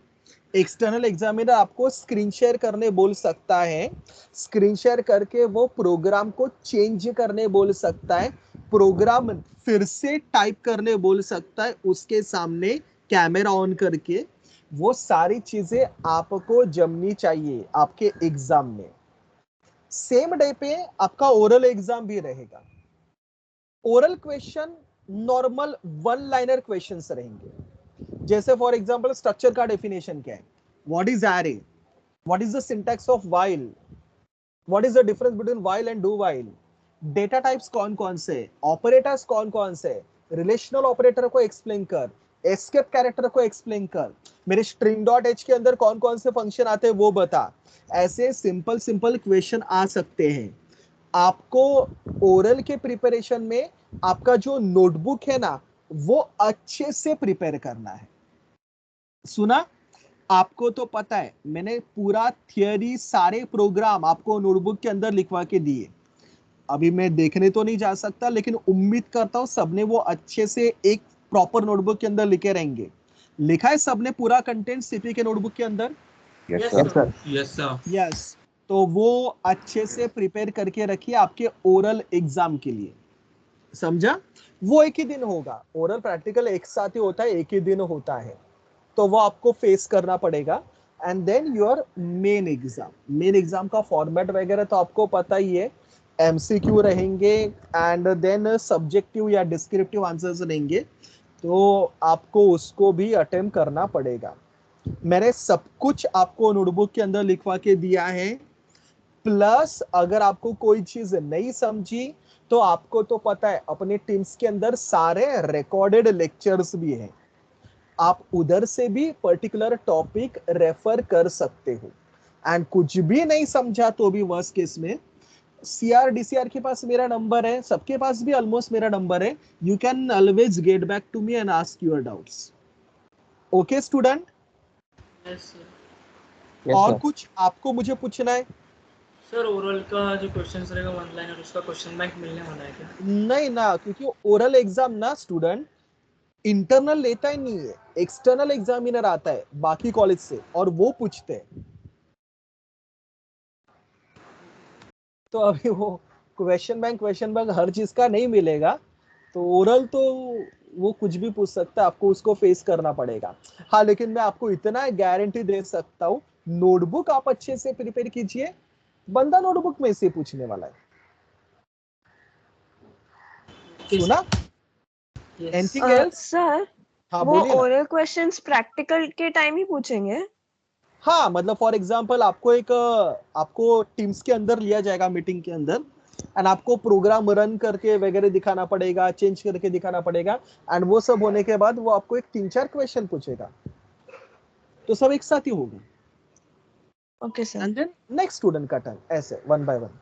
एक्सटर्नल एग्जामिनर आपको स्क्रीन शेयर करने बोल सकता है, स्क्रीन शेयर करके वो प्रोग्राम को चेंज करने बोल सकता है, प्रोग्राम फिर से टाइप करने बोल सकता है उसके सामने कैमरा ऑन करके। वो सारी चीजें आपको जमनी चाहिए आपके एग्जाम में। सेम डे पे आपका ओरल एग्जाम भी रहेगा। Oral question normal one liner questions रहेंगे। जैसे फॉर एग्जांपल स्ट्रक्चर का डेफिनेशन क्या है, what is array, what is the syntax of while, what is the difference between while and do while, data types कौन कौन से, ऑपरेटर्स कौन कौन से, रिलेशनल ऑपरेटर को एक्सप्लेन कर, एस्केप कैरेक्टर को एक्सप्लेन कर, मेरे स्ट्रिंग डॉट एच के अंदर कौन कौन से फंक्शन आते हैं वो बता। ऐसे सिंपल सिंपल क्वेश्चन आ सकते हैं। आपको ओरल के प्रिपरेशन में आपका जो नोटबुक है ना, वो अच्छे से प्रिपेयर करना है। सुना? आपको तो पता है मैंने पूरा थियरी सारे प्रोग्राम आपको नोटबुक के अंदर लिखवा के दिए। अभी मैं देखने तो नहीं जा सकता, लेकिन उम्मीद करता हूं सबने वो अच्छे से एक प्रॉपर नोटबुक के अंदर लिखे रहेंगे। लिखा है सबने पूरा कंटेंट सीपी के नोटबुक के अंदर? Yes, Yes, sir. Yes sir. Yes. तो वो अच्छे से प्रिपेयर करके रखिए आपके ओरल एग्जाम के लिए। समझा? वो एक ही दिन होगा, ओरल प्रैक्टिकल एक साथ ही होता है, एक ही दिन होता है, तो वो आपको फेस करना पड़ेगा। And then your main exam, main exam का फॉर्मेट वगैरह तो आपको पता ही है, एमसीक्यू रहेंगे एंड देन सब्जेक्टिव या डिस्क्रिप्टिव आंसर्स रहेंगे, तो आपको उसको भी अटेम्प्ट करना पड़ेगा। मैंने सब कुछ आपको नोटबुक के अंदर लिखवा के दिया है। प्लस अगर आपको कोई चीज नहीं समझी तो आपको तो पता है अपने टीम्स के अंदर सारे रिकॉर्डेड लेक्चर्स भी हैं, आप उधर से भी पर्टिकुलर टॉपिक रेफर कर सकते हो। एंड कुछ भी नहीं समझा तो भी वर्स्ट केस में सीआर डीसीआर के पास मेरा नंबर है, सबके पास भी ऑलमोस्ट मेरा नंबर है, you can always get back to me and ask your doubts. Okay student? yes, sir. Yes, और sir. कुछ आपको मुझे पूछना है? सर ओरल का जो क्वेश्चंस रहेगा वन लाइनर, उसका क्वेश्चन बैंक मिलने वाला है क्या? नहीं ना, क्योंकि ओरल एग्जाम ना स्टूडेंट इंटरनल लेता ही नहीं है, एक्सटर्नल एग्जामिनर आता है बाकी कॉलेज से और वो पूछते हैं। तो अभी वो क्वेश्चन बैंक हर चीज का नहीं मिलेगा, तो ओरल तो वो कुछ भी पूछ सकता है, आपको उसको फेस करना पड़ेगा। हाँ, लेकिन मैं आपको इतना गारंटी दे सकता हूँ, नोटबुक आप अच्छे से प्रिपेयर कीजिए, बंदा नोटबुक में से पूछने वाला है। सुना? Yes. Anything else? सर हाँ वो बोलिए ना। ओरल क्वेश्चंस प्रैक्टिकल के टाइम ही पूछेंगे? हाँ, मतलब फॉर एग्जांपल आपको टीम्स के अंदर लिया जाएगा मीटिंग के अंदर, एंड आपको प्रोग्राम रन करके वगैरह दिखाना पड़ेगा, चेंज करके दिखाना पड़ेगा, एंड वो सब होने के बाद वो आपको एक 3-4 क्वेश्चन पूछेगा, तो सब एक साथ ही होगा। Okay sir. And then next student का टर्न, ऐसे वन बाय वन।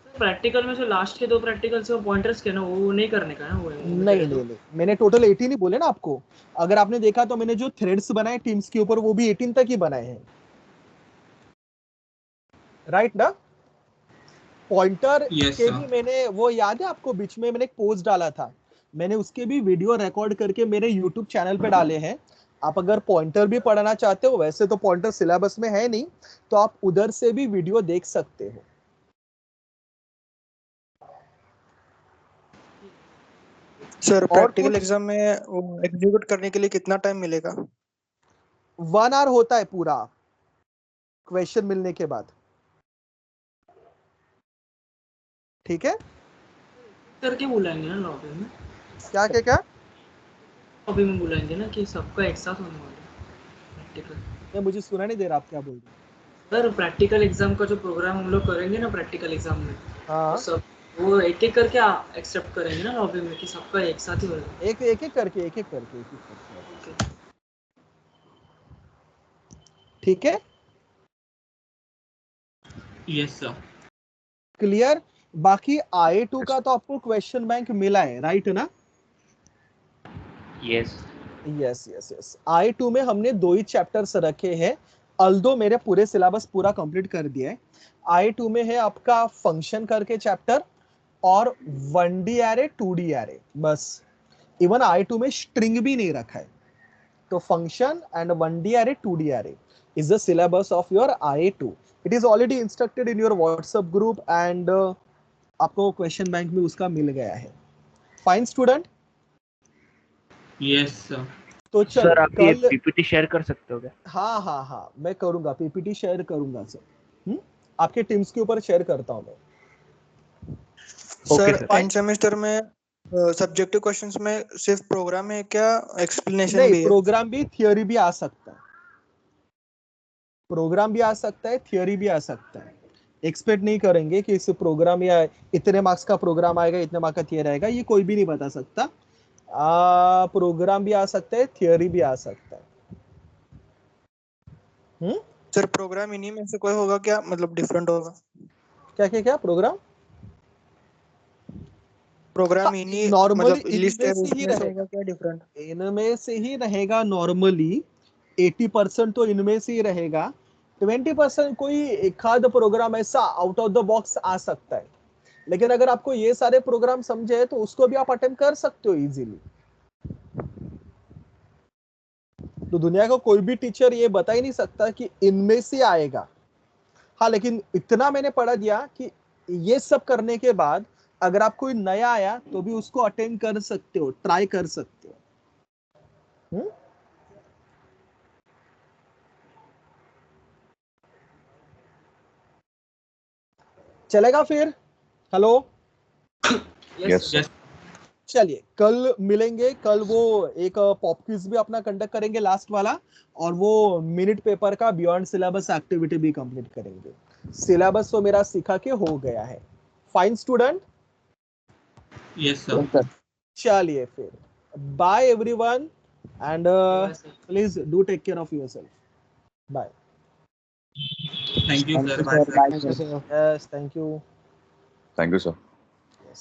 प्रैक्टिकल में से लास्ट के 2 प्रैक्टिकल से वो पॉइंटर्स के ना वो नहीं करने का है ना, वो नहीं, मैंने टोटल 18 ही बोले ना आपको। अगर आपने देखा तो मैंने जो थ्रेड्स बनाए टीम्स के ऊपर वो भी 18 तक ही बनाए हैं, राइट ना? पॉइंटर Yes, के sir. भी मैंने, वो याद है आपको, बीच में मैंने एक पोस्ट डाला था, मैंने उसके भी वीडियो रिकॉर्ड करके मेरे यूट्यूब चैनल पे डाले हैं। आप अगर पॉइंटर भी पढ़ना चाहते हो, वैसे तो पॉइंटर सिलेबस में है नहीं, तो आप उधर से भी वीडियो देख सकते हो। सर और प्रैक्टिकल कुछ? एग्जाम में वो एग्जीक्यूट करने के लिए कितना टाइम मिलेगा? 1 आवर होता है पूरा क्वेश्चन मिलने के बाद, ठीक है? करके बुलाएंगे ना लॉबी में, क्या क्या क्या? लॉबी में बुलाएंगे ना कि सबका एक साथ होने वाला है प्रैक्टिकल। नहीं, मुझे सुना नहीं दे रहा आप क्या बोल रहे हैं। सर प्रैक्टिकल एग्जाम का जो प्रोग्राम हम लोग करेंगे ना प्रैक्टिकल एग्जाम में, हाँ, तो सब वो एक एक करके एक्सेप्ट करेंगे ना लॉबी में, कि सबका एक साथ ही होगा? एक एक करके ओके। ठीक है, यस सर। क्लियर। बाकी I2 का तो आपको क्वेश्चन बैंक मिला है, राइट ना? Yes yes yes yes. I2 में हमने 2 ही चैप्टर्स रखे हैं, अल्दो मेरे पूरे सिलेबस पूरा कंप्लीट कर दिया है। I2 में है आपका फंक्शन करके चैप्टर और 1D एरे 2D एरे, बस। इवन I2 में स्ट्रिंग भी नहीं रखा है, तो function and 1D array 2D array is the syllabus of your I2. It is already instructed in your WhatsApp group and आपको क्वेश्चन बैंक में उसका मिल गया है। Fine student? Yes sir. तो सर चलो आप ये कल, पीपीटी शेयर कर सकते हो क्या? हाँ हाँ हाँ, मैं करूंगा, पीपीटी शेयर करूंगा सर। आपके टीम्स के ऊपर शेयर करता हूं मैं। Sir fine. एंड सेमेस्टर में सब्जेक्टिव क्वेश्चंस में सिर्फ प्रोग्राम है क्या, एक्सप्लेनेशन नहीं, भी है? प्रोग्राम भी, थियोरी भी आ सकता है, प्रोग्राम भी आ सकता है, थियोरी भी आ सकता है। एक्सपेक्ट नहीं करेंगे कि इस प्रोग्राम या इतने मार्क्स का प्रोग्राम आएगा, इतने मार्क्स का थियोरी आएगा, ये कोई भी नहीं बता सकता। प्रोग्राम भी आ सकता है, थियोरी भी आ सकता है। सर प्रोग्राम इन्हीं में से कोई होगा क्या, मतलब डिफरेंट होगा? क्या क्या क्या प्रोग्राम? प्रोग्राम इन्हीं नॉर्मली मतलब लिस्ट इनमें है से ही उसमें से रहेगा, होगा क्या डिफरेंट? इनमें से ही रहेगा नॉर्मली। 80% तो इनमें से ही रहेगा, 20% कोई एक आध प्रोग्राम ऐसा आउट ऑफ द बॉक्स आ सकता है। लेकिन अगर आपको ये सारे प्रोग्राम समझे तो उसको भी आप अटेम्प्ट कर सकते हो इजीली। तो दुनिया का कोई भी टीचर ये बता ही नहीं सकता कि इनमें से आएगा। हाँ, लेकिन इतना मैंने पढ़ा दिया कि ये सब करने के बाद अगर आप कोई नया आया तो भी उसको अटेम्प्ट कर सकते हो, ट्राई कर सकते हो। चलेगा फिर? हेलो? Yes, sir. यस। चलिए कल मिलेंगे। कल वो एक पॉप क्विज भी अपना कंडक्ट करेंगे लास्ट वाला, और वो मिनट पेपर का बियॉन्ड सिलेबस एक्टिविटी भी कंप्लीट करेंगे। सिलेबस तो मेरा सीखा के हो गया है। Fine student? Yes sir. Sir चलिए फिर, bye everyone and please do take care of yourself. Bye. Thank you thank sir. You bye sir, sir. Bye sir. Yes, thank you. Thank you, sir. Yes.